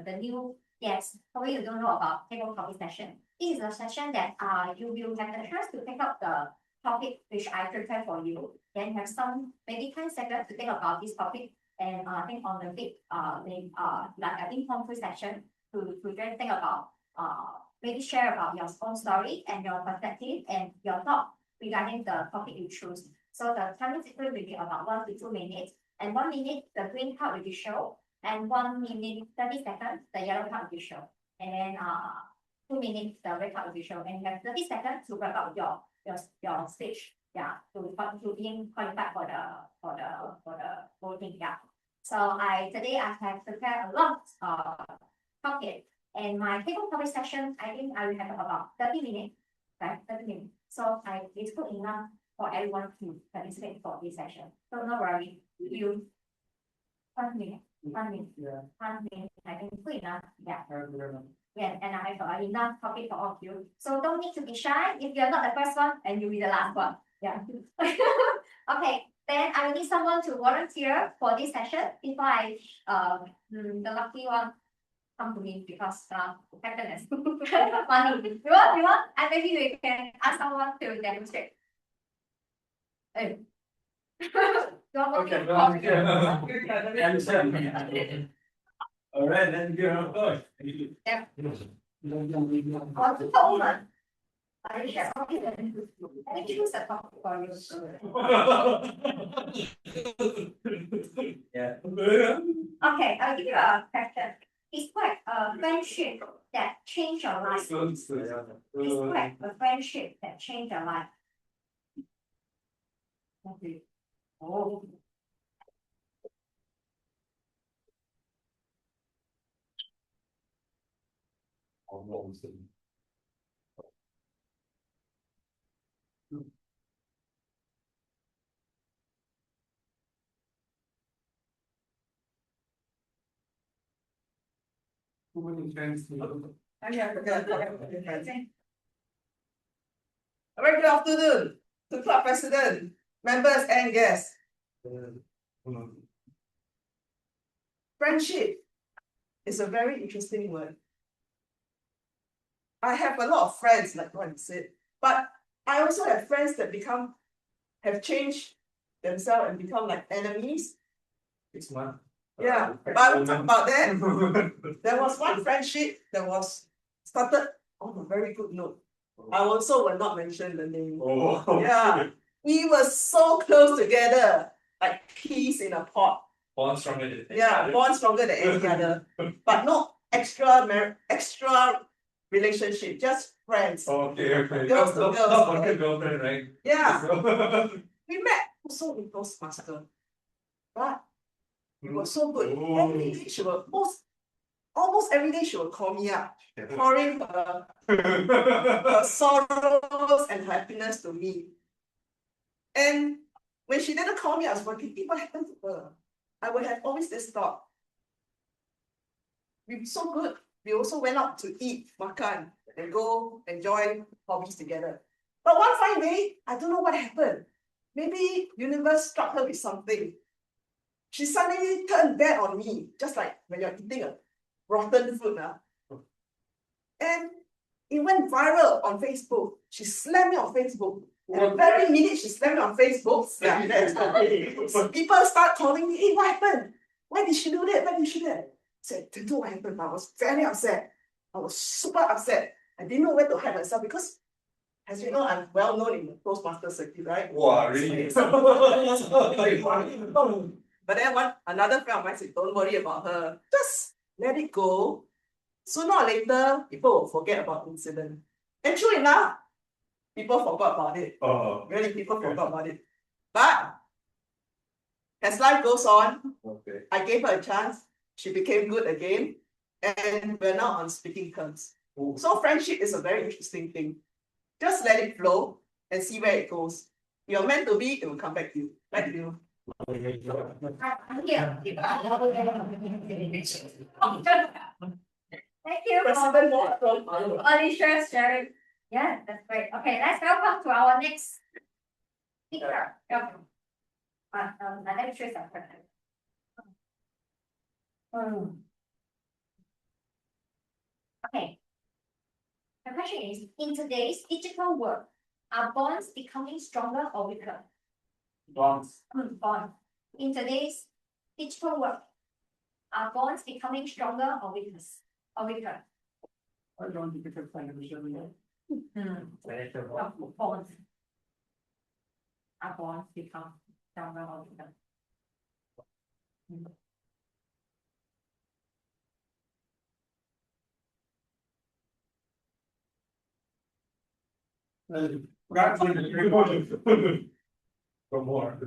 the new guests probably you don't know about table topic session. This is a session that you will have the chance to pick up the topic which I prepared for you. Then have some maybe 10 seconds to think about this topic and think on the big like an impromptu session to just think about maybe share about your own story and your perspective and your thought regarding the topic you choose. So the time will be about 1 to 2 minutes, and 1 minute the green card will be shown, and 1 minute 30 seconds the yellow card will be shown, and then 2 minutes the red card will be shown, and you have 30 seconds to wrap up your speech. Yeah, to being qualified for the voting. Yeah. So today I have prepared a lot topic. And my table topic session, I think I will have about 30 minutes, right? 30 minutes. So it's good enough for everyone to participate for this session. So no worry, you 1 minute, 1 minute, 1 minute, I think it's good enough. Yeah. Yeah, and I have enough topic for all of you. So don't need to be shy. If you're not the first one, and you'll be the last one. Yeah. Okay, then I will need someone to volunteer for this session before I the lucky one come to me because happiness. Money. You want? And maybe we can ask someone to demonstrate. Hey. Okay, all right, then give a vote. Yeah. I share. Let me choose a topic for you. Yeah. Okay, I'll give you a question. Describe a friendship that changed your life. Describe a friendship that changed your life. Okay. Oh. Too many friends. A very good afternoon to club president, members and guests. Friendship is a very interesting word. I have a lot of friends, like what you said, but I also have friends that have changed themselves and become like enemies. It's one. Yeah, but I will talk about that. There was one friendship that was started on a very good note. I also will not mention the name. Oh. Yeah, we were so close together. like peas in a pot. Born stronger than any Yeah, other. born stronger than any other, but no extra relationship, just friends. Okay, okay. Girls to Not girls, boyfriend, right? girlfriend, right? Yeah, So- we met also in Toastmaster, but it was so good. Oh. Every day she will almost every day she will call me up, pouring her sorrows and happiness to me. And when she didn't call me, I was wondering, what happened to her? I would have always this thought. We were so good. We also went out to eat, makan, and go enjoy hobbies together. But one fine day, I don't know what happened. Maybe universe struck her with something. She suddenly turned bad on me, just like when you're eating a rotten food. And it went viral on Facebook. She slammed me on Facebook. And the very minute she slammed me on Facebook, so people start calling me, hey, what happened? Why did she do that? Why did she do that? I said, I don't know what happened. I was very upset. I was super upset. I didn't know where to hide myself because, as you know, I'm well known in the Toastmaster circuit, right? Wow, really? But then another friend of mine said, don't worry about her. Just let it go. Sooner or later, people will forget about the incident. And true enough, people forgot about it. Oh, Really, people forgot about it. But as life goes on, okay. I gave her a chance. She became good again. And we're now on speaking terms. Ooh. So friendship is a very interesting thing. Just let it flow and see where it goes. You're meant to be, it will come back to you. Back to you. I'm here. Thank you President for from Alicia sharing. Yeah, that's great. Okay, let's welcome to our next speaker. Welcome. Let me choose a person. Okay. The question is, in today's digital world, are bonds becoming stronger or weaker? Bonds. Bond. In today's digital world, are bonds becoming stronger or weaker? Or weaker? I don't think it's financial. Bonds. Are bonds become stronger or weaker? For more,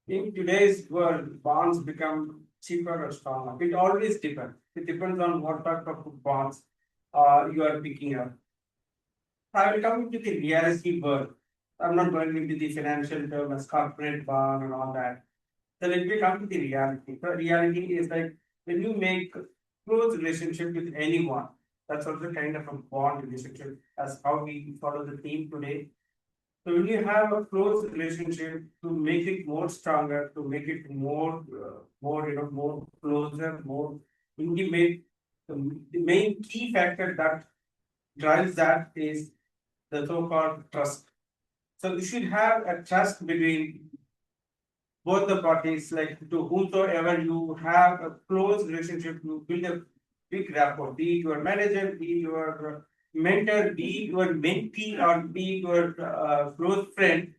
In today's world, bonds become cheaper or stronger. It always depends. It depends on what type of bonds you are picking up. I will come into the reality world. I'm not going into the financial term as corporate bond and all that. So let me come to the reality. The reality is like when you make close relationship with anyone, that's also kind of a bond relationship as how we follow the theme today. So when you have a close relationship to make it more stronger, to make it more more closer, more intimate, the main key factor that drives that is the so-called trust. So you should have a trust between both the parties, like to whomsoever you have a close relationship, you build a big rapport, be it your manager, be it your mentor, be it your mentee, or be it your close friend,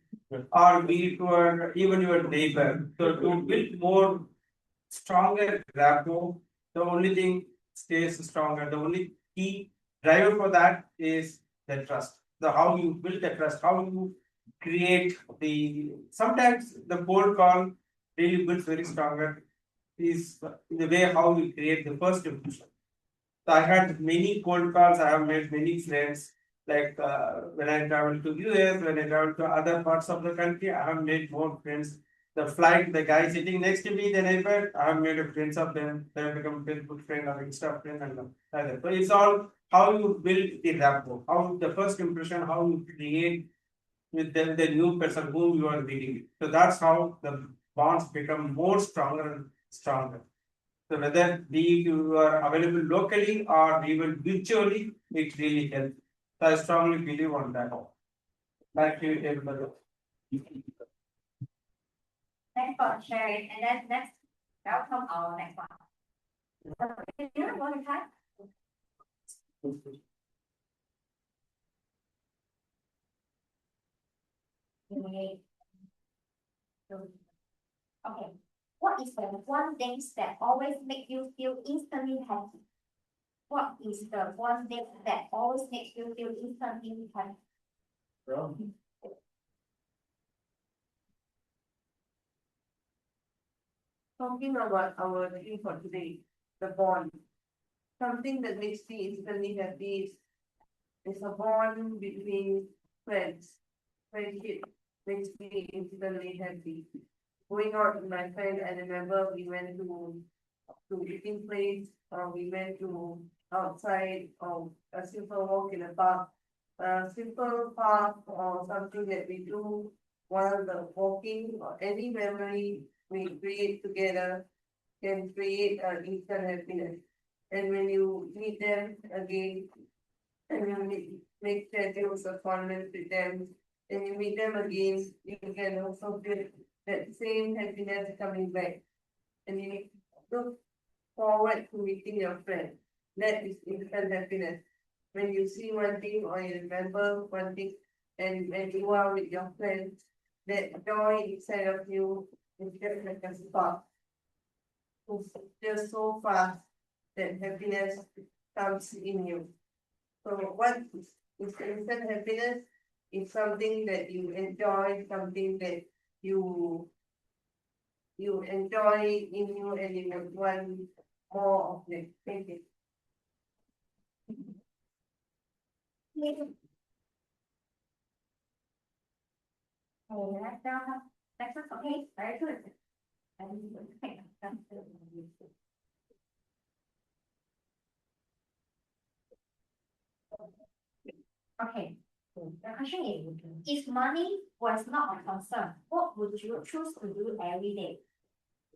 or be it your even your neighbor. So to build more stronger rapport, the only thing stays stronger. The only key driver for that is the trust. The how you build the trust, how you create the sometimes the cold call really builds very stronger is the way how we create the first impression. So I had many cold calls, I have made many friends. Like when I travel to US, when I travel to other parts of the country, I have made more friends. The flight, the guy sitting next to me, the neighbor, I have made a friends of them. They have become a good friend or Insta friend and other. So it's all how you build the rapport, how the first impression, how you create with the new person whom you are meeting. So that's how the bonds become more stronger and stronger. So whether be you are available locally or even virtually, it really helps. So I strongly believe on that. Back to you, everybody. Thanks for sharing. And then next, welcome our next one. You want to try? Okay, what is the one thing that always make you feel instantly happy? What is the one thing that always makes you feel instantly happy? Talking about our theme for today, the bond. Something that makes me instantly happy is a bond between friends. Friendship makes me instantly happy. Going out with my friend, I remember we went to eating place, or we went to outside, or a simple walk in a park. A simple park or something that we do while the walking, or any memory we create together can create an instant happiness. And when you meet them again, and you make schedules of fondness with them, and you meet them again, you can also feel that same happiness coming back. And you look forward to meeting your friend. That is instant happiness. When you see one thing or you remember one thing, and when you are with your friends, that joy inside of you is just like a spark. It's just so fast that happiness comes in you. So what is instant happiness? It's something that you enjoy, something that you enjoy in you, and you would want more of it. Thank you. That's okay, very good. Okay, the question is, if money was not a concern, what would you choose to do every day?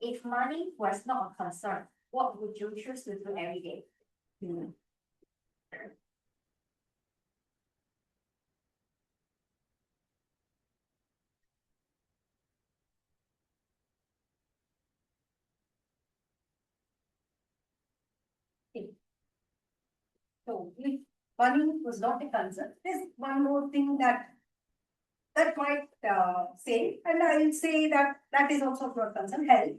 If money was not a concern, what would you choose to do every day? So if money was not a concern, there's one more thing that might say, and I will say that that is also not concern, health.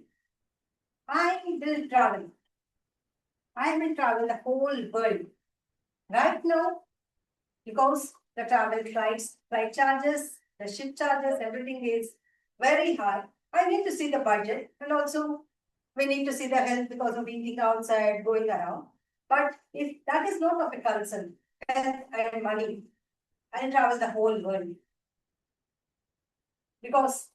I will travel. I will travel the whole world. Right now, because the travel flights, flight charges, the ship charges, everything is very high. I need to see the budget, and also we need to see the health because of eating outside, going around. But if that is not of a concern, health and money, I'll travel the whole world. Because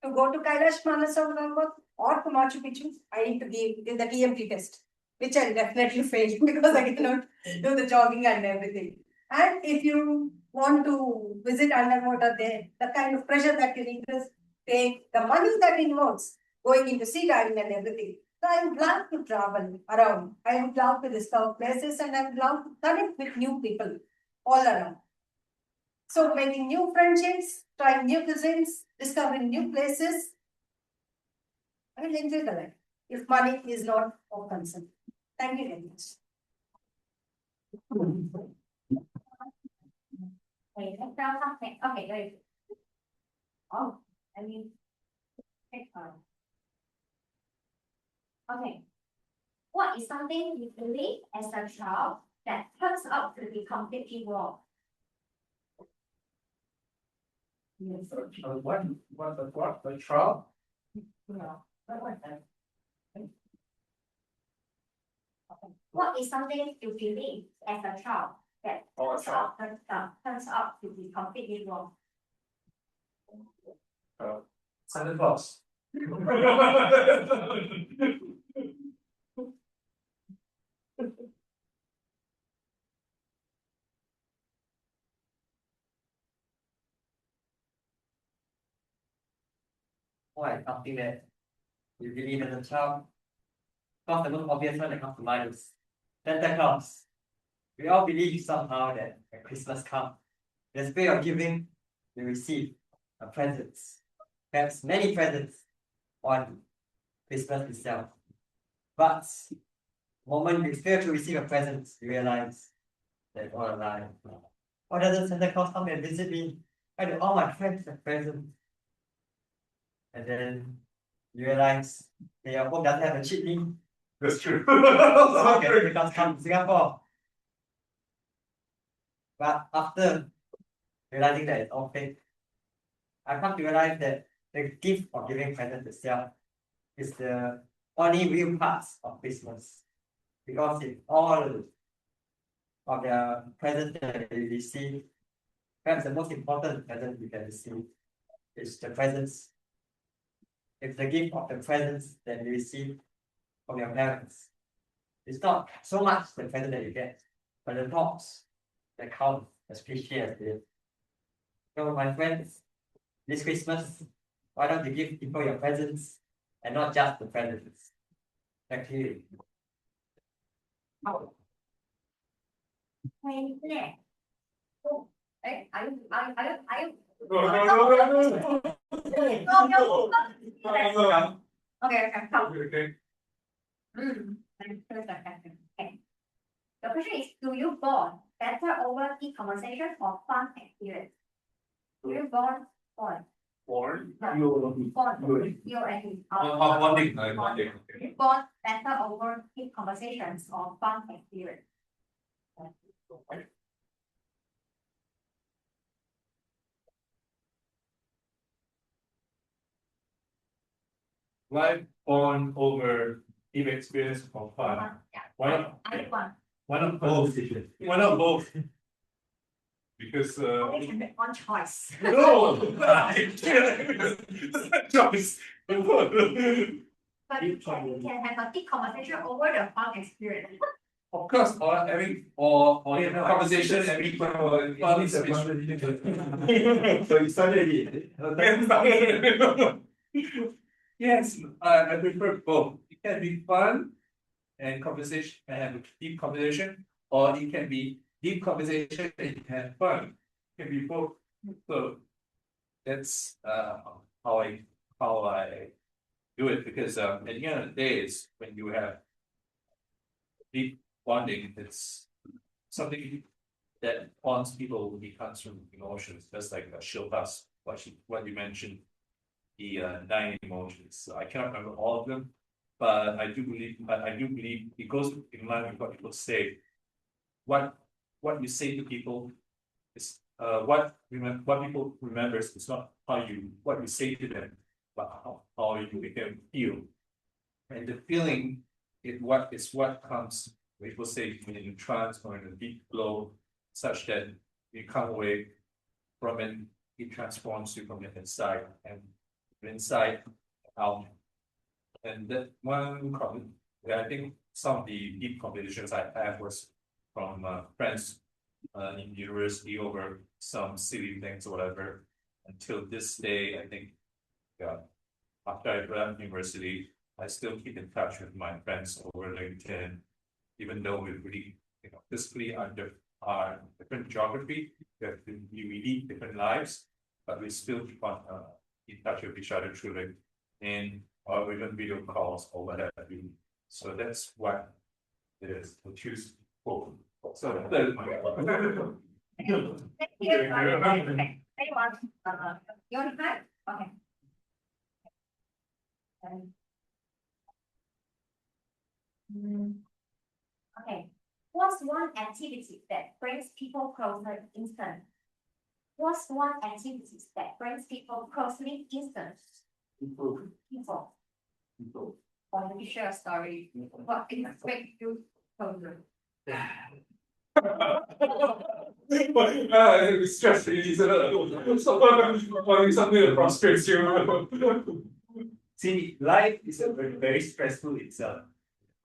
to go to Kailash Manasavaram or to Machu Picchu, I need to give the TMT test, which I'll definitely fail because I cannot do the jogging and everything. And if you want to visit underwater there, the kind of pressure that you need to take, the money that involves going into sea diving and everything. So I would love to travel around. I would love to discover places, and I would love to connect with new people all around. So making new friendships, trying new cuisines, discovering new places. I will enjoy the life if money is not of concern. Thank you very much. Okay, let's now something. Okay, very good. Oh, I mean, next one. Okay. What is something you believe as a child that turns out to be completely wrong? Yes, what, the trial? No, what was that? What is something you believe as a child that turns out to be completely wrong? Santa Claus. Why something that you believe as a child? Because the most obvious one that comes to mind is Santa Claus. We all believe somehow that when Christmas comes, the spirit of giving, we receive a presents, perhaps many presents on Christmas itself. But the moment you fail to receive a present, you realize that it's all a lie. Why doesn't Santa Claus come and visit me? Why do all my friends have presents? and then you realize that your home doesn't have a cheat link. That's true. So you can't come to Singapore. But after realizing that it's all fake, I come to realize that the gift of giving presents itself is the only real parts of Christmas. Because in all of the presents that we receive, perhaps the most important present you can receive is the presents. It's the gift of the presents that you receive from your parents. It's not so much the present that you get, but the thoughts that count, especially as it. So my friends, this Christmas, why don't you give people your presents and not just the presents? Back to you. Hey, there. Oh, hey, are you? Okay, come. Okay. Okay. The question is, do you bond better over deep conversation or fun experience? Do you bond? Born. Bond. Good. B-O-N-D. Bonding. Do you bond better over deep conversations or fun experience? Life on over deep experience for fun. Yeah. Why not? I one. Why not both? Why not both? Because Only can make one choice. no, choice. But you can have a deep conversation over the fun experience. Of course, or having or in a conversation, having fun is a bit. So you started already. Yes, I prefer both. It can be fun and conversation and have a deep conversation, or it can be deep conversation and have fun. It can be both. So that's how I do it, because at the end of the day, it's when you have deep bonding, it's something that bonds people when it comes from emotions, just like Shilpa's what you mentioned, the 9 emotions. I cannot remember all of them, but I do believe it goes in line with what people say. What you say to people is what people remembers is not what you say to them, but how you make them feel. And the feeling is what comes when people say when you're in trance or in a deep flow, such that you come away from it, it transforms you from the inside and inside out. And that one comment, I think some of the deep conversations I had was from friends in university over some silly things or whatever. Until this day, I think, yeah, after I left university, I still keep in touch with my friends over LinkedIn, even though we really, physically under our different geography, we lead different lives, but we still keep on in touch with each other through LinkedIn or even video calls or whatever. So that's what it is. We choose both. So that is my Thank you. Anyone? You want to try? Okay. Okay. What's one activity that brings people closer instant? What's one activity that brings people closely instant? People. Or let me share a story. What things make you closer? Stress release. Something that frustrates you. See, life is a very stressful itself.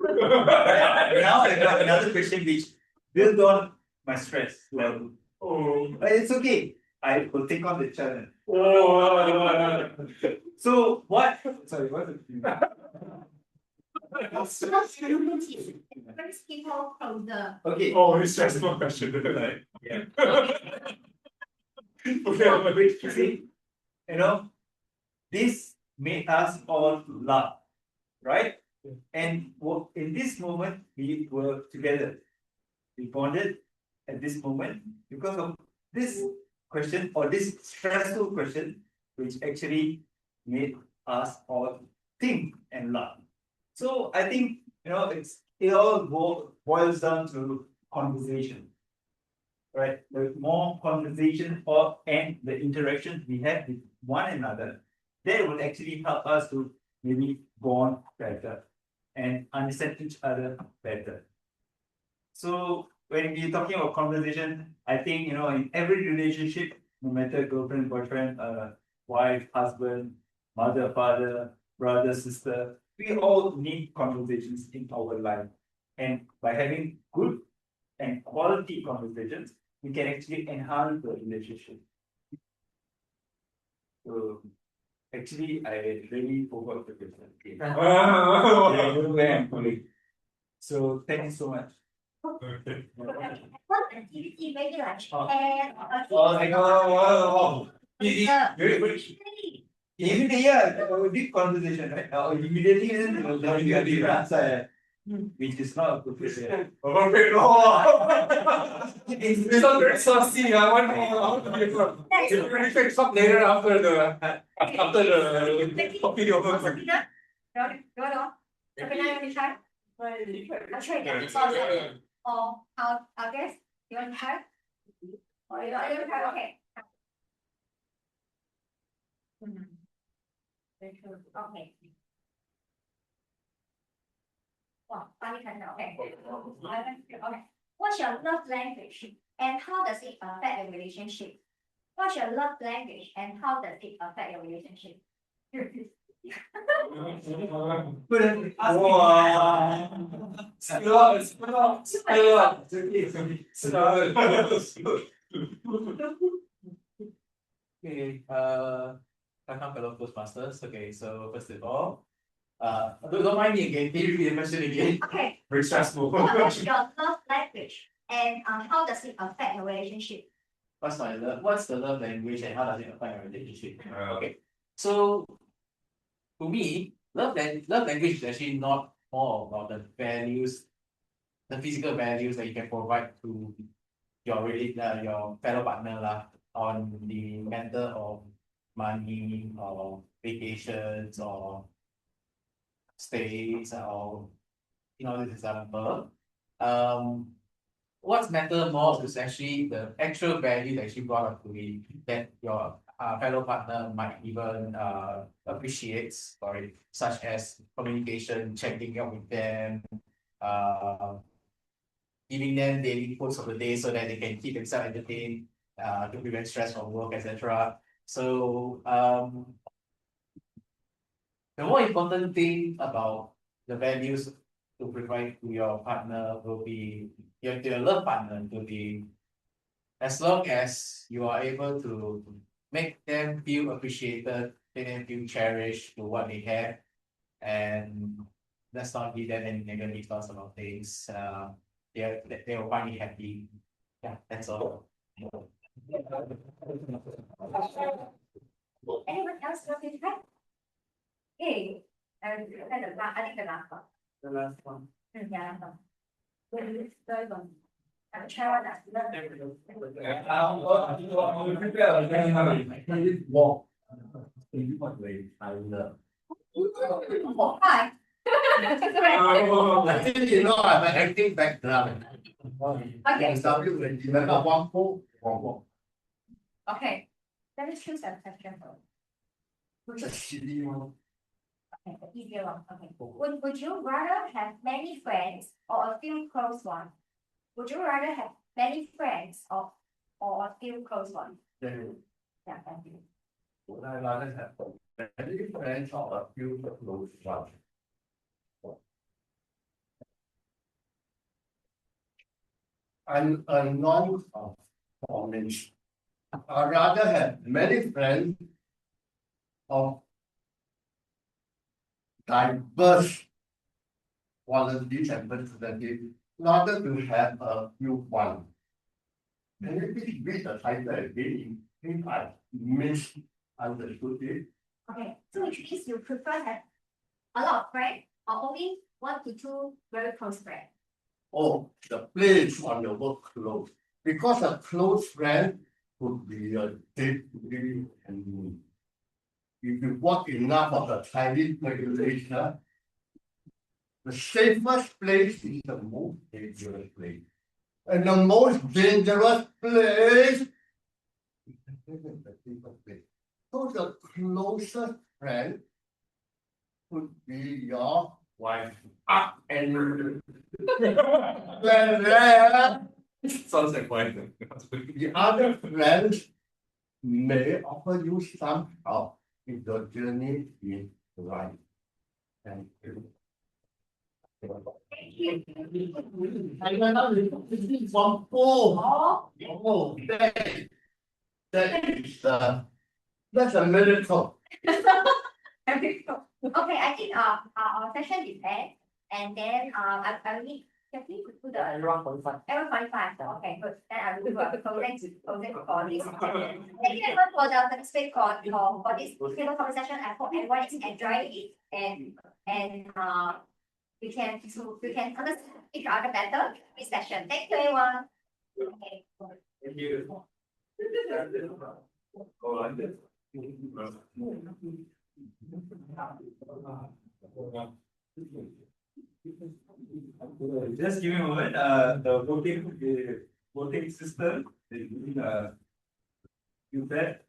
Now I got another question which build on my stress level. Oh. But it's okay. I will take on the challenge. Oh. So what? Sorry, what's it? Brings people closer. Okay. Oh, it's stressful question. Right? Yeah. Okay, See, this made us all laugh, right? And in this moment, we were together. We bonded at this moment because of this question or this stressful question, which actually made ask or think and learn. So I think, it all boils down to conversation. Right, the more conversation and the interaction we have with one another, that will actually help us to maybe bond better and understand each other better. So when we're talking about conversation, I think, in every relationship, no matter girlfriend, boyfriend, wife, husband, mother, father, brother, sister, we all need conversations in our life. And by having good and quality conversations, we can actually enhance the relationship. So actually, I really forgot the question. Okay. So thank you so much. What activity maybe like Oh. share Immediately, deep conversation, right? Immediately, the answer, which is not appropriate. It's not very saucy, I want to prefect some later after the coffee over. Sabina, you want Sabina, you want to try? I'll try again. Or I'll guess. You want to try? Or you want to try? Okay. Okay. Wow, funny kind of, okay. Okay. What's your love language and how does it affect your relationship? What's your love language and how does it affect your relationship? Okay, welcome fellow Toastmasters. Okay, so first of all, don't mind me again. Can you repeat the question again? Okay, Very stressful. what's your love language and how does it affect your relationship? What's the love language and how does it affect your relationship? Okay, so to me, love language is actually not more about the values, the physical values that you can provide to your fellow partner lah, on the matter of money or vacations or stays or this example. What's matter most is actually the actual value that you brought up to it that your fellow partner might even appreciates, sorry, such as communication, checking up with them, giving them daily quotes of the day so that they can keep themselves entertained, to prevent stress from work, etc. So the more important thing about the values to provide to your partner will be to your love partner to be, as long as you are able to make them feel appreciated, make them feel cherished to what they have, and let's not give them any negative thoughts about things. They will find it happy. Yeah, that's all. Anyone else want to try? Okay, I think the last one. The last one. Yeah, last one. Third one. I'll try one last. Hi. I think you know I'm an acting background. Okay. Whampoa. Okay, let me choose a question for you. Just silly one. Okay, the easier one, okay. Would you rather have many friends or a few close ones? Would you rather have many friends or a few close ones? Yeah, thank you. Would I rather have many friends or a few close ones? I'm a non-conformist. I'd rather have many friends of diverse qualities and personalities, rather to have a few one. Can you please read the title again? I think I misunderstood it. Okay, so which means you prefer have a lot of friends or only 1 to 2 very close friends? Oh, the place on the workload. Because a close friend would be a deeply and if you watch enough of the Chinese regulation, the safest place is the most dangerous place. And the most dangerous place is the safest place. So the closest friend could be your Wife. and whereas Sounds like wife. the other friends may offer you some help if the journey is right. Thank you. From Oh, that is that's a miracle. okay, I think our session is end, and then I will need Jackie to do the Everyone qualified. everyone 45. So okay, good. Then I will do a closing for this. Thank you everyone for the participate for this table conversation. I hope everyone is enjoying it and we can understand each other better this session. Thank you everyone. Okay. Thank you. Go on. Just give me a moment, the voting system, you bet.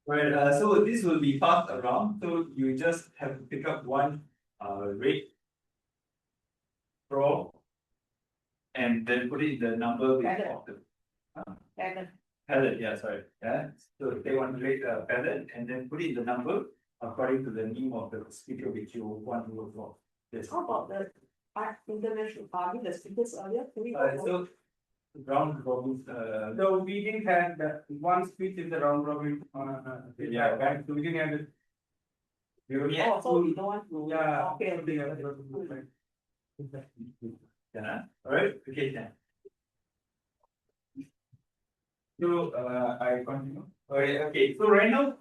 Right, so this will be passed around, so you just have to pick up one red straw and then put it in the number with of the pellet, yeah, sorry, yeah. So take one red pellet and then put it in the number according to the name of the speaker which you want to vote for. Yes. How about the international army, the speakers earlier? Can we go for- So round robin, So we didn't have that one speech in the round robin. Yeah. Back, so we didn't have it. Oh, so we don't want to. Yeah. Okay. yeah, alright, okay, then. So I continue. Okay, so right now,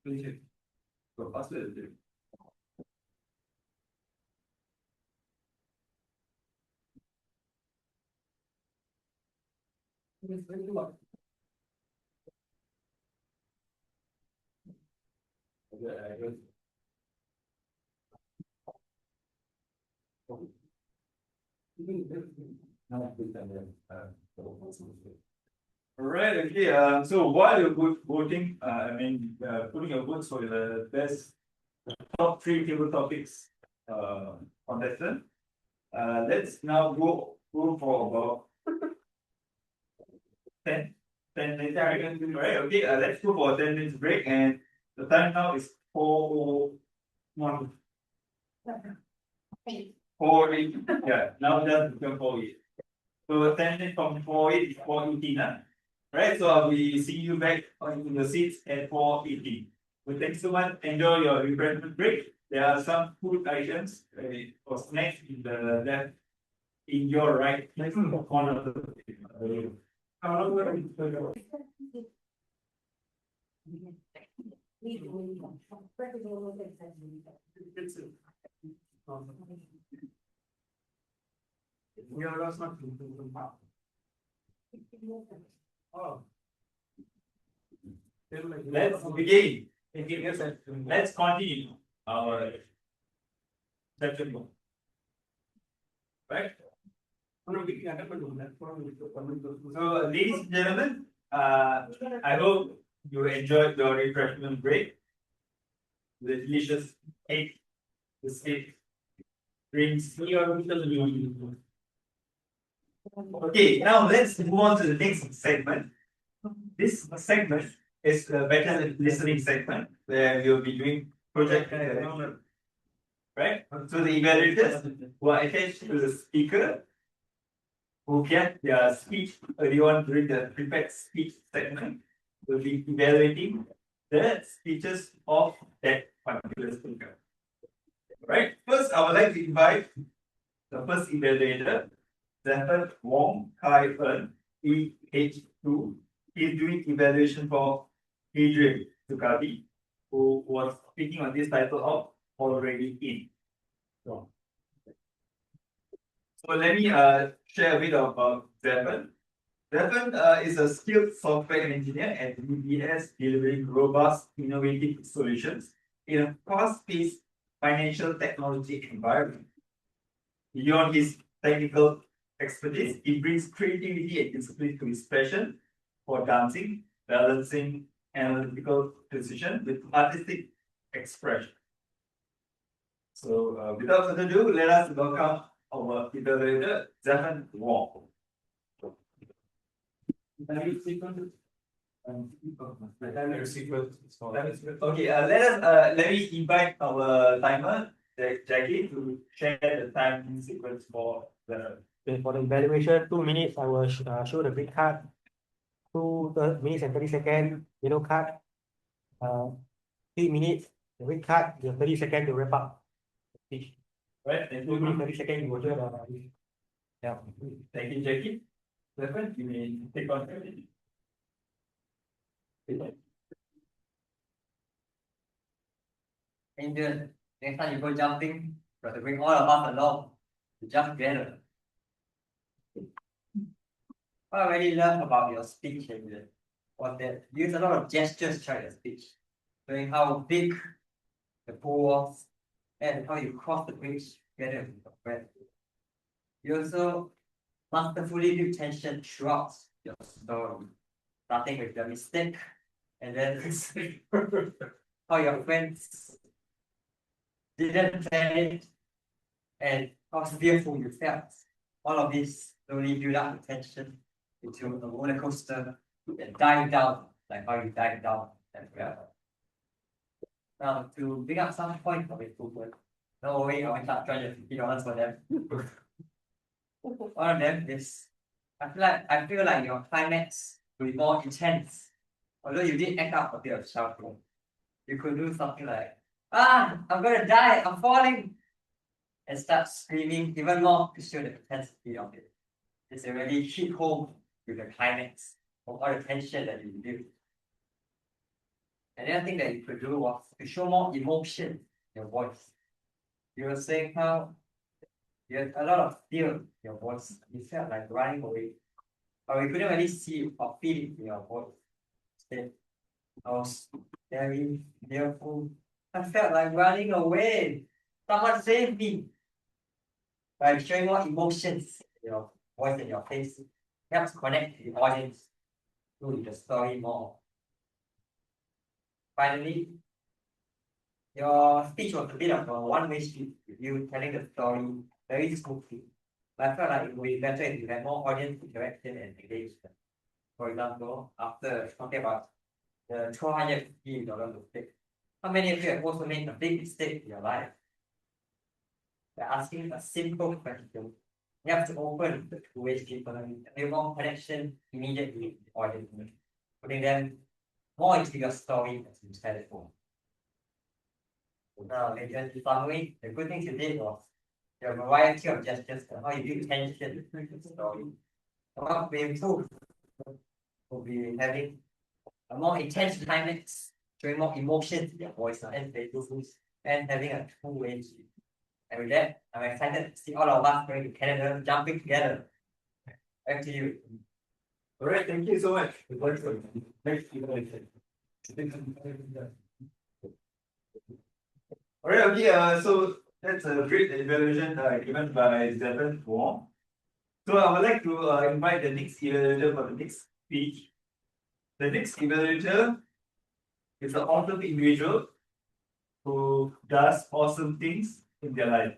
please go faster. Alright, okay, so while you're voting, putting your votes for the best top 3 table topics, contestant. Let's now go for about 10 minutes break. Alright, okay, let's go for a 10 minutes break, and the time now is 4:01. 4:08, yeah, now just become 4:08. So 10 minutes from 4:08 is 4:18, right? So I'll be seeing you back onto the seats at 4:18. Well, thanks so much. Enjoy your refreshment break. There are some food items or snacks in the left, in your right corner of the table. We are lost not. Oh. Let's begin. Let's continue our section. Right? So, ladies and gentlemen, I hope you enjoyed your refreshment break. The delicious cake the state brings. Okay, now let's move on to the next segment. This segment is the better listening segment where we'll be doing project evaluation. Right? So the evaluators who are attached to the speaker who get their speech early on during the prepared speech segment will be evaluating the speeches of that particular speaker. Right? First, I would like to invite the first evaluator, Zephyr Wong Kai En, EH2. He's doing evaluation for Adrian Zukabi, who was speaking on this title of Already In. So let me share a bit about Zephyr. Zephyr is a skilled software engineer at UBS delivering robust, innovative solutions in a fast-paced financial technology environment. Beyond his technical expertise, he brings creativity and discipline to his passion for dancing, balancing analytical precision with artistic expression. So, without further ado, let us welcome our evaluator, Zephyr Wong. Okay, let me invite our timer, Jackie, to share the time sequence for the. Okay, for the evaluation, 2 minutes, I will show the green card. 2 minutes and 30 seconds, yellow card. 3 minutes, the red card, the 30 seconds to wrap up. Right, thank 2 you. minutes, 30 seconds, you will do the. Yeah. Thank you, Jackie. Zephyr, you may take on. Angel, next time you go jumping, you have to bring all of us along to jump together. What I really love about your speech, Angel, was that you use a lot of gestures throughout your speech, showing how big the pool was and how you cross the bridge together with your friend. You also masterfully build tension throughout your story, starting with the mistake and then how your friends didn't plan it and how fearful you felt. All of this slowly build up the tension into a roller coaster and dive down, like how you dive down as well. Now, to bring up some points of improvement, no way I will charge $250 for them. One of them is I feel like your climax will be more intense. Although you did act out a bit of shouting, you could do something like, I'm gonna die, I'm falling, and start screaming even more to show the intensity of it. It's a really hit home with the climax of all the tension that you build. Another thing that you could do was to show more emotion in your voice. You were saying how you had a lot of fear in your voice. You felt like running away, but we couldn't really see or feel it in your voice. Instead, I was very fearful. I felt like running away. Someone save me. By showing more emotions in your voice and your face, helps connect the audience to the story more. Finally, your speech was a bit of a one-way street with you telling the story very smoothly. But I felt like it would be better if you had more audience interaction and engagement. For example, after talking about the $250 mistake, how many of you have also made a big mistake in your life? By asking a simple question, you have to open the two-way street and build more connection immediately with the audience, putting them more into your story as you tell it for. Now, in summary, the good things you did was your variety of gestures and how you build tension with the story. What we improved will be having a more intense climax, showing more emotions in your voice and faces, and having a two-way street. And with that, I'm excited to see all of us going to Canada, jumping together. Back to you. All right, thank you so much. All right, okay, so that's a great evaluation given by Zephyr Wong. So I would like to invite the next evaluator for the next speech. The next evaluator is an awesome individual who does awesome things in their life.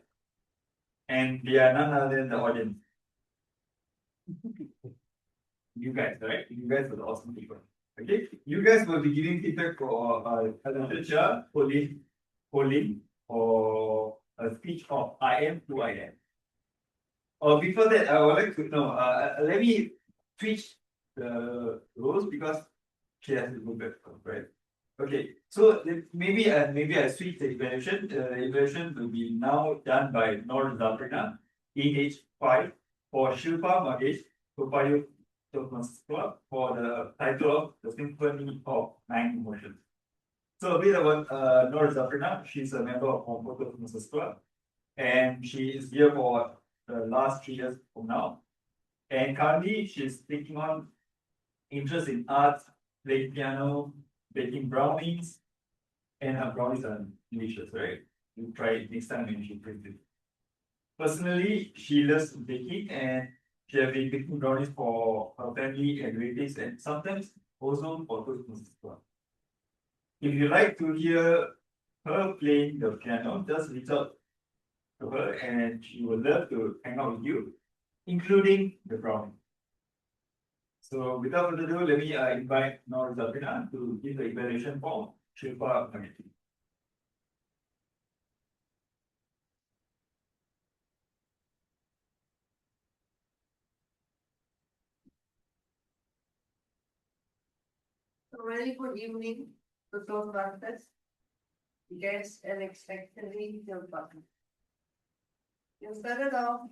And they are none other than the audience. You guys, right? You guys are the awesome people. Okay, you guys will be giving feedback for literature, polling, or a speech of I am who I am. Or before that, I would like to know. Let me switch the roles because she has to go back, right? Okay, so maybe I switch the evaluation. The evaluation will be now done by Nor Zabrina, age 5, for Shilpa Magesh, Topayo Toastmaster, for the title of The Symphony of Nine Emotions. So a bit about Nor Zabrina. She's a member of Whampoa Toastmaster, and she is here for the last 3 years from now. And currently, she's taking on interest in arts, playing piano, baking brownies, and her brownies are delicious, right? You try it next time when she brings it. Personally, she loves baking and she has been baking brownies for her family and relatives and sometimes also for Toastmasters as well. If you like to hear her playing the piano, just reach out to her and she would love to hang out with you, including the brownie. So without further ado, let me invite Nor Zabrina to give the evaluation for Shilpa Magesh. A very good evening to Toastmasters, guests and expectantly your partner. You started off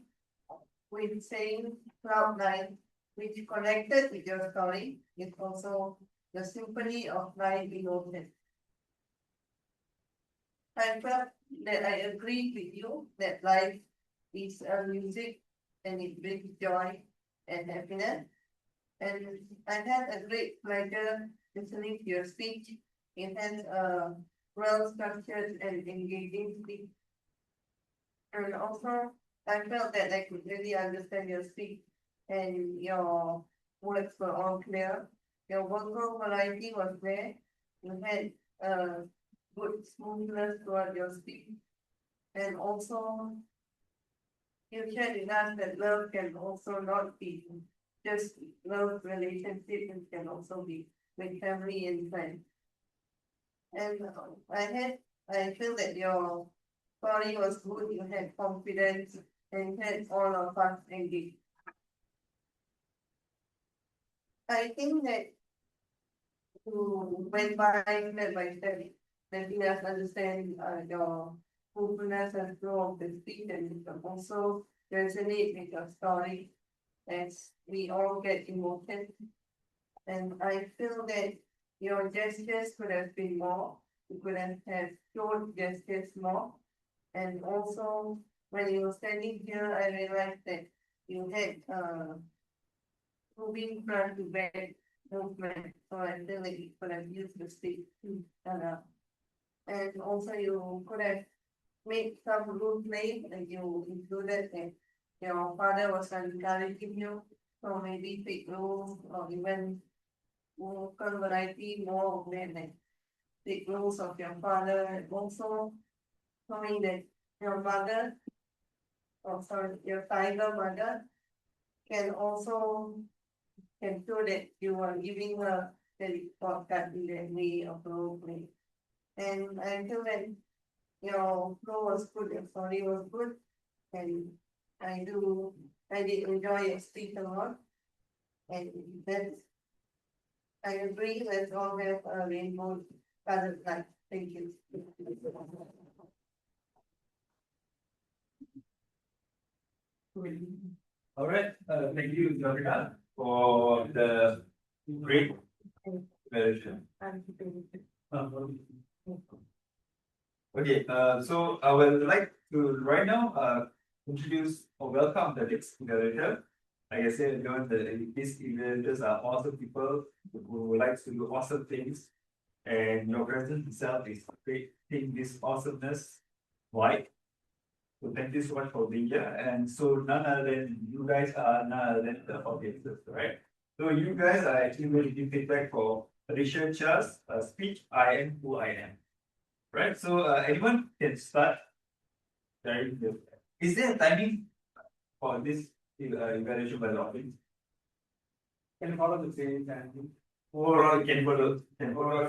with saying Cloud9, which connected with your story, is also the Symphony of Nine Emotions. I felt that I agreed with you that life is a music and it brings joy and happiness. And I had a great pleasure listening to your speech. It had a well-structured and engaging speech. And also, I felt that I could really understand your speech and your words were all clear. Your vocal variety was there. You had good smoothness throughout your speech. And also, you shared with us that love can also not be just love relationship, it can also be with family and friends. And I feel that your story was good, you had confidence and had all of us engaged. I think that you went by step by step, letting us understand your openness and flow of the speech and you can also resonate with your story as we all get emotion. And I feel that your gestures could have been more, you could have shown gestures more. And also, when you were standing here, I realized that you had moving front to back movement, so I feel like you could have used the stick to stand up. And also, you could have made some role play, and you included that your father was encouraging you, so maybe take roles or even vocal variety more of them, like take roles of your father, and also showing that your mother, or sorry, your tiger mother, can also can show that you are giving her the podcast in that way of role play. And I feel that your flow was good, your story was good, and I did enjoy your speech a lot. And that's, I agree, let's all have a rainbow colored life. Thank you. All right, thank you, Zabrina, for the great evaluation. Okay, so I would like to right now introduce or welcome the next evaluator. Like I said, these evaluators are awesome people who like to do awesome things, and your presence itself is creating this awesomeness wide. So thank you so much for being here. And so none other than you guys are none other than the audiences, right? So you guys are actually going to give feedback for Alicia Cha's speech, I am who I am. Right? So anyone can start Very good. Is there a timing for this evaluation by the office? Can follow the same time. Overall, can follow,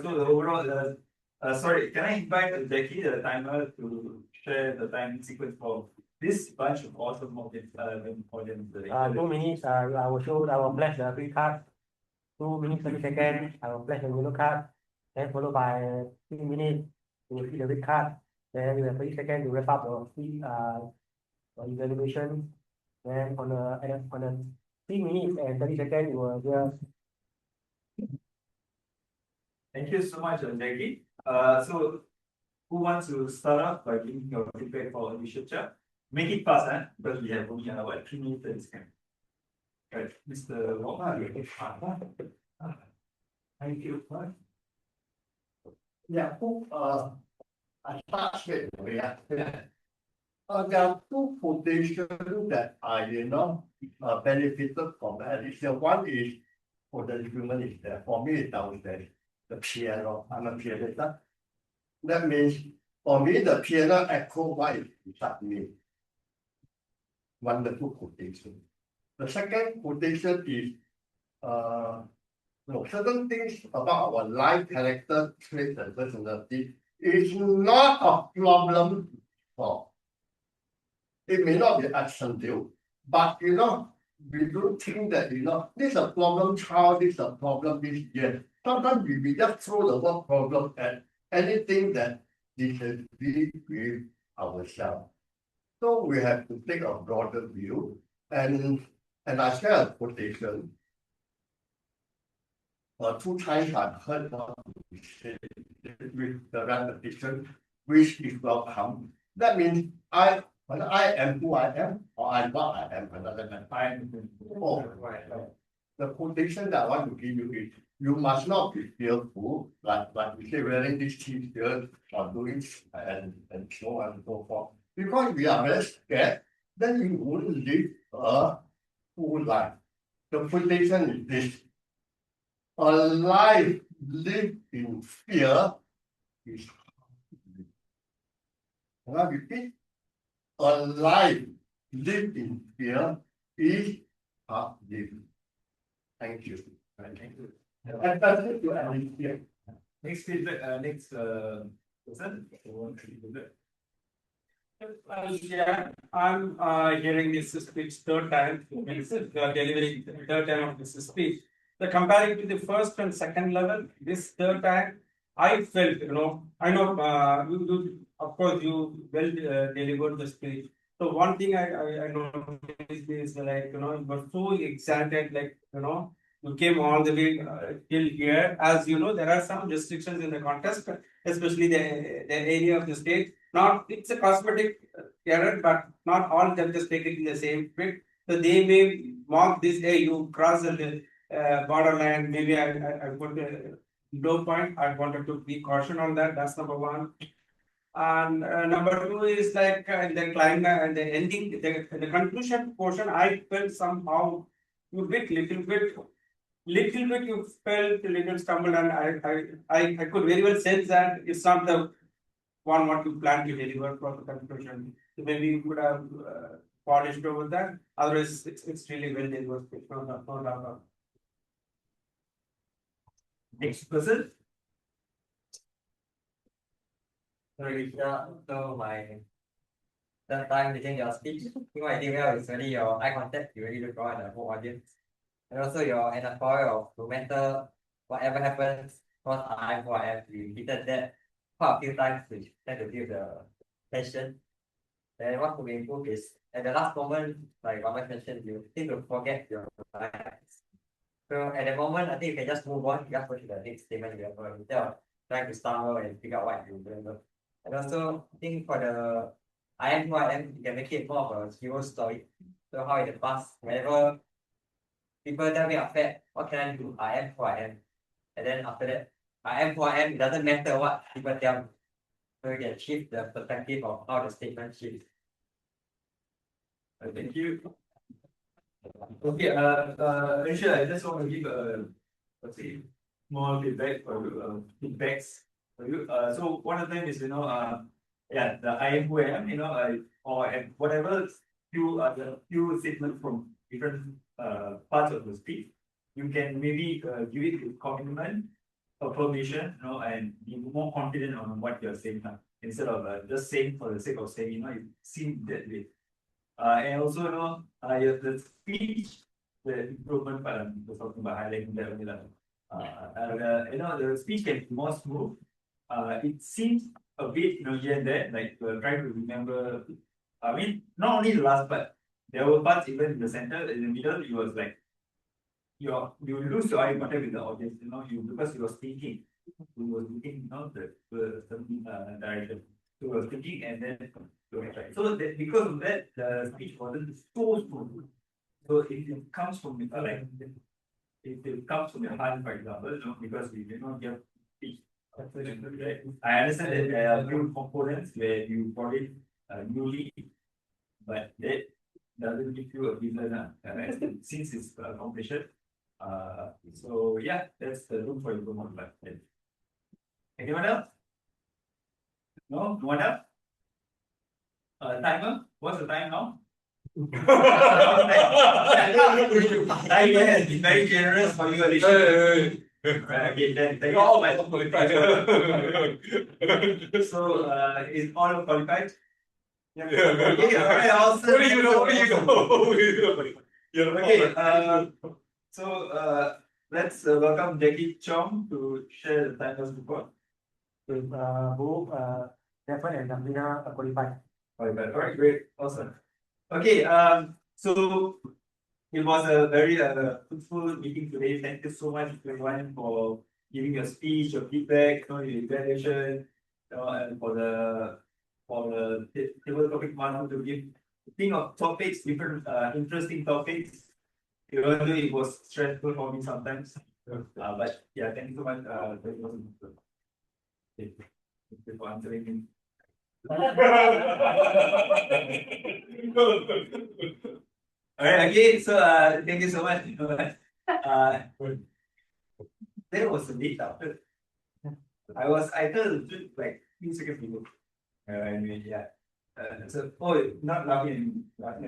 so the overall, sorry, can I invite Jackie, the timer, to share the time sequence for this bunch of awesome audience, audience? 2 minutes, I will show, I will flash the green card. 2 minutes, 30 seconds, I will flash the yellow card. Then followed by 3 minutes, you will see the red card. Then you have 30 seconds to wrap up your evaluation. Then on the 3 minutes and 30 seconds, you will just. Thank you so much, Jackie. So who wants to start off by giving your feedback for researcher? Make it fast, because we have only 3 minutes to discuss. Right, Mr. Whampoa. Thank you. Yeah, I start straight away. There are two potentials that I, benefited from addition. One is for the human is there. For me, it's downstairs. The piano, I'm a pianist. That means for me, the piano echo what is inside me. Wonderful quotation. The second quotation is certain things about our life, character, traits, and personality is not a problem for. It may not be accidental, but we don't think that this is a problem child, this is a problem this year. Sometimes we just throw the word problem at anything that disagree with ourselves. So we have to take a broader view, and I share a quotation. 2 times I've heard what we say with the repetition, which is welcome. That means whether I am who I am or I'm what I am, another man. The quotation that I want to give you is, you must not be fearful, like we say, wearing this t-shirt or doing and so on and so forth. Because we are very scared, then you won't live a full life. The quotation is this: a life lived in fear is hard. Can I repeat? A life lived in fear is hard living. Thank you. Thank you. Next feedback, next person. Yeah, I'm hearing this speech third time. Delivering third time of this speech. So comparing to the first and second level, this third time, I felt, I know you of course you well delivered the speech. So one thing I noticed is like, you were so excited, like, you came all the way till here. As you know, there are some restrictions in the contest, especially the area of the state. Not, it's a cosmetic error, but not all judges take it in the same fit. So they may mark this, hey, you cross the borderline. Maybe I put a low point. I wanted to be caution on that. That's number one. And number two is like the climb and the ending, the conclusion portion. I felt somehow little bit you felt a little stumbled, and I could very well sense that it's not the one what you plan to deliver for the conclusion. So maybe you could have polished over that. Otherwise, it's really well delivered. No doubt. Next person. Sorry, so my third time listening your speech, what I did well is really your eye contact, you really look around at the whole audience. And also your anaphora of no matter whatever happens, because I am who I am, you repeated that quite a few times to try to give the tension. Then what could be improved is at the last moment, like Ramesh mentioned, you think to forget your lines. So at the moment, I think you can just move on, you just go to the next statement you have instead of trying to stumble and figure out what you remember. And also, I think for the I am who I am, you can make it more of a hero story. So how in the past, whenever people tell me I'm fat, what can I do? I am who I am. And then after that, I am who I am, it doesn't matter what people tell me. So you can shift the perspective of how the statement shifts. Thank you. Okay, Rachel, I just want to give more feedback for you, feedbacks for you. So one of them is, yeah, the I am who I am, or and whatever few statements from different parts of the speech, you can maybe give it with compliment, affirmation, and be more confident on what you're saying now, instead of just saying for the sake of saying, it seems that way. And also, the speech, the improvement part, I'm just talking about highlighting that only. The speech can be more smooth. It seems a bit, here and there, like we're trying to remember. I mean, not only the last part, there were parts even in the center, in the middle, it was like, you lose your eye contact with the audience, because you were speaking. We were looking, the direction. So we were speaking and then you were right. So that, because of that, the speech wasn't so smooth. So it comes from like it comes from your heart, for example, because we did not get speech. I understand that there are few components where you got it newly, but that doesn't give you a reason since it's completion. So yeah, that's the room for improvement. But anyone else? No, no one else? Timer? What's the time now? Timer has been very generous for you, Alicia. Okay, then thank you so much. So is all qualified? Yeah. Okay, alright, awesome. What do you know? Okay, so let's welcome Jackie Chong to share the timer's report. With both Stefan and Nabina are qualified. Qualified. Alright, great, awesome. Okay, so it was a very fruitful meeting today. Thank you so much everyone for giving your speech, your feedback, your evaluation, and for the table topic one to give think of topics, different interesting topics. Even though it was stressful for me sometimes. But yeah, thank you so much. Thank you for answering me. Alright, again, so thank you so much. There was a bit after. I told the truth like 2 seconds ago. I mean, yeah. Not laughing at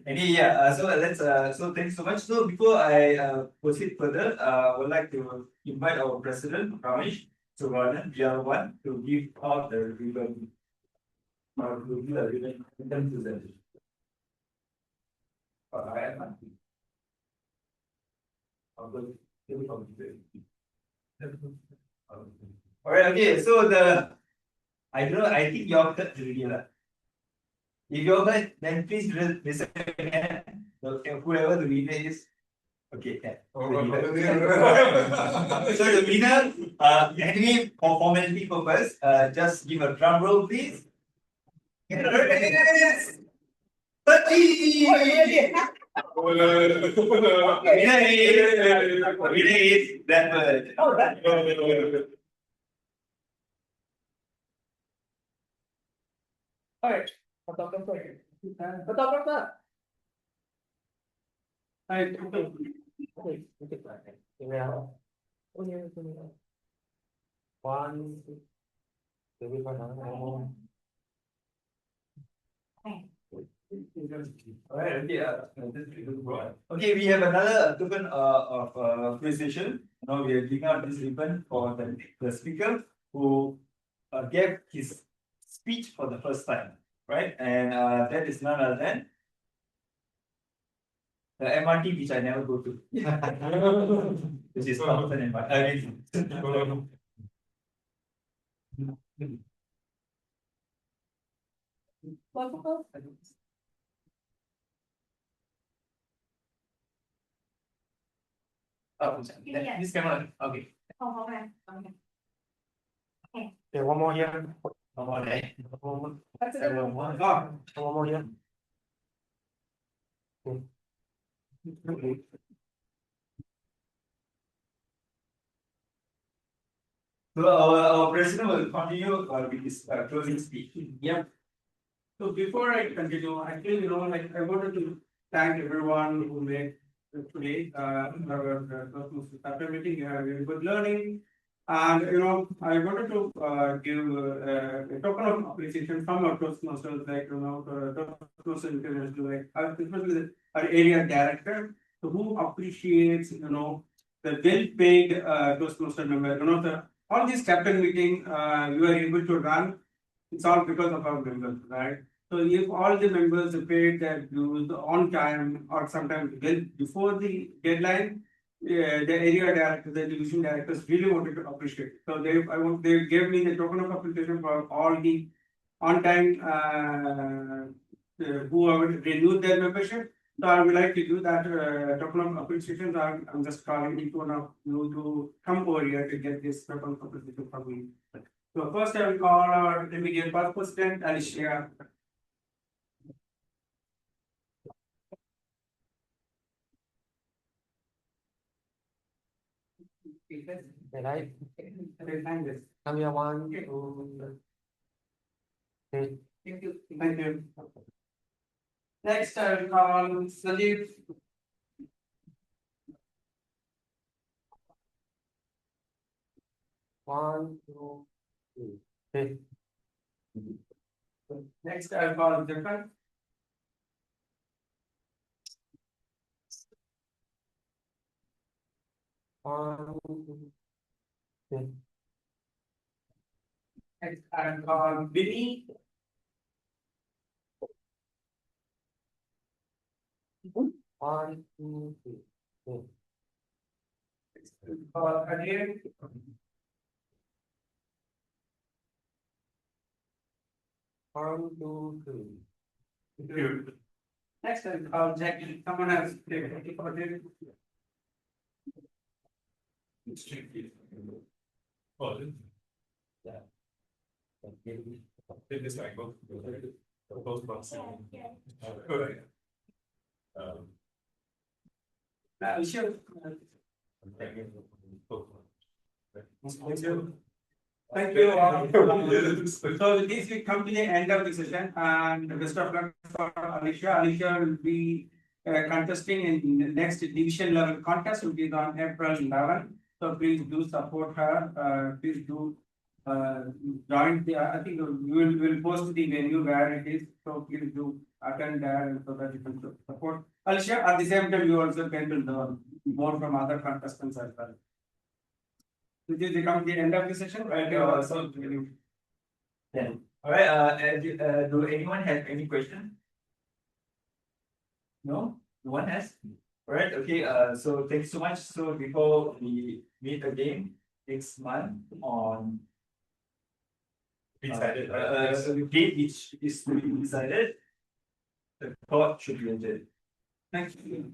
yeah. So let's so thanks so much. So before I proceed further, I would like to invite our president Ramesh Suvarnan, GR1, to give out the ribbon. To give the ribbon in terms of the Alright, okay, so I don't know, I think you all heard already. If you all heard, then please raise your hand. Whoever the winner is. Okay, yeah. So the winner, anyway, for formality purpose, just give a drum roll, please. Yes! 30! Winner is that word. Oh, that. Alright, photographer. Photographer. Alright, One, Alright, okay, we have another token of appreciation. Now we are giving out this ribbon for the speaker who gave his speech for the first time, right? And that is none other than the MRT, which I never go to. Which is Thompson MRT. This camera, okay. Oh, okay. okay, one more here. One more there. One One more here. So our president will continue with his closing speech. Yeah. So before I continue, actually, I wanted to thank everyone who made today, after meeting, you have very good learning, And I wanted to give a token of appreciation from our Toastmasters, like Toastmasters International, like especially our area director, who appreciates the well-paid Toastmaster member. All these captain meeting you are able to run, it's all because of our members, right? So if all the members paid their dues on time or sometimes well before the deadline, the area director, the division directors really wanted to appreciate. So they gave me the token of appreciation for all the on time whoever renewed their membership. So I would like to do that token of appreciation. So I'm just calling each one of you to come over here to get this token of appreciation from me. So first I will call our immediate past president, Alicia. Right. Come here, 1, 2, 3. Thank you. Thank you. Next I will call Sanjeev. One, two, three. Next I will call Japan. One, two, three. Next I will call Vinny. One, two, three. Next I will call Adrian. One, two, three. Next I will call Jackie. Someone else. Oh, yeah. Take this back, both boxes. Correct. Sure. Thank you. So with this we come to the end of the session and the best of luck for Alicia. Alicia will be contesting in the next division level contest, which is on April 11. So please do support her. Please do join the. I think we will post the venue where it is. So please do attend there so that you can support Alicia. At the same time, you also can learn more from other contestants as well. This is become the end of the session. Yeah. All right. Do anyone have any question? No, no one has. All right. Okay. So thanks so much. So before we meet again next month on Decided, the date which is to be decided, the court should be adjourned. Thank you.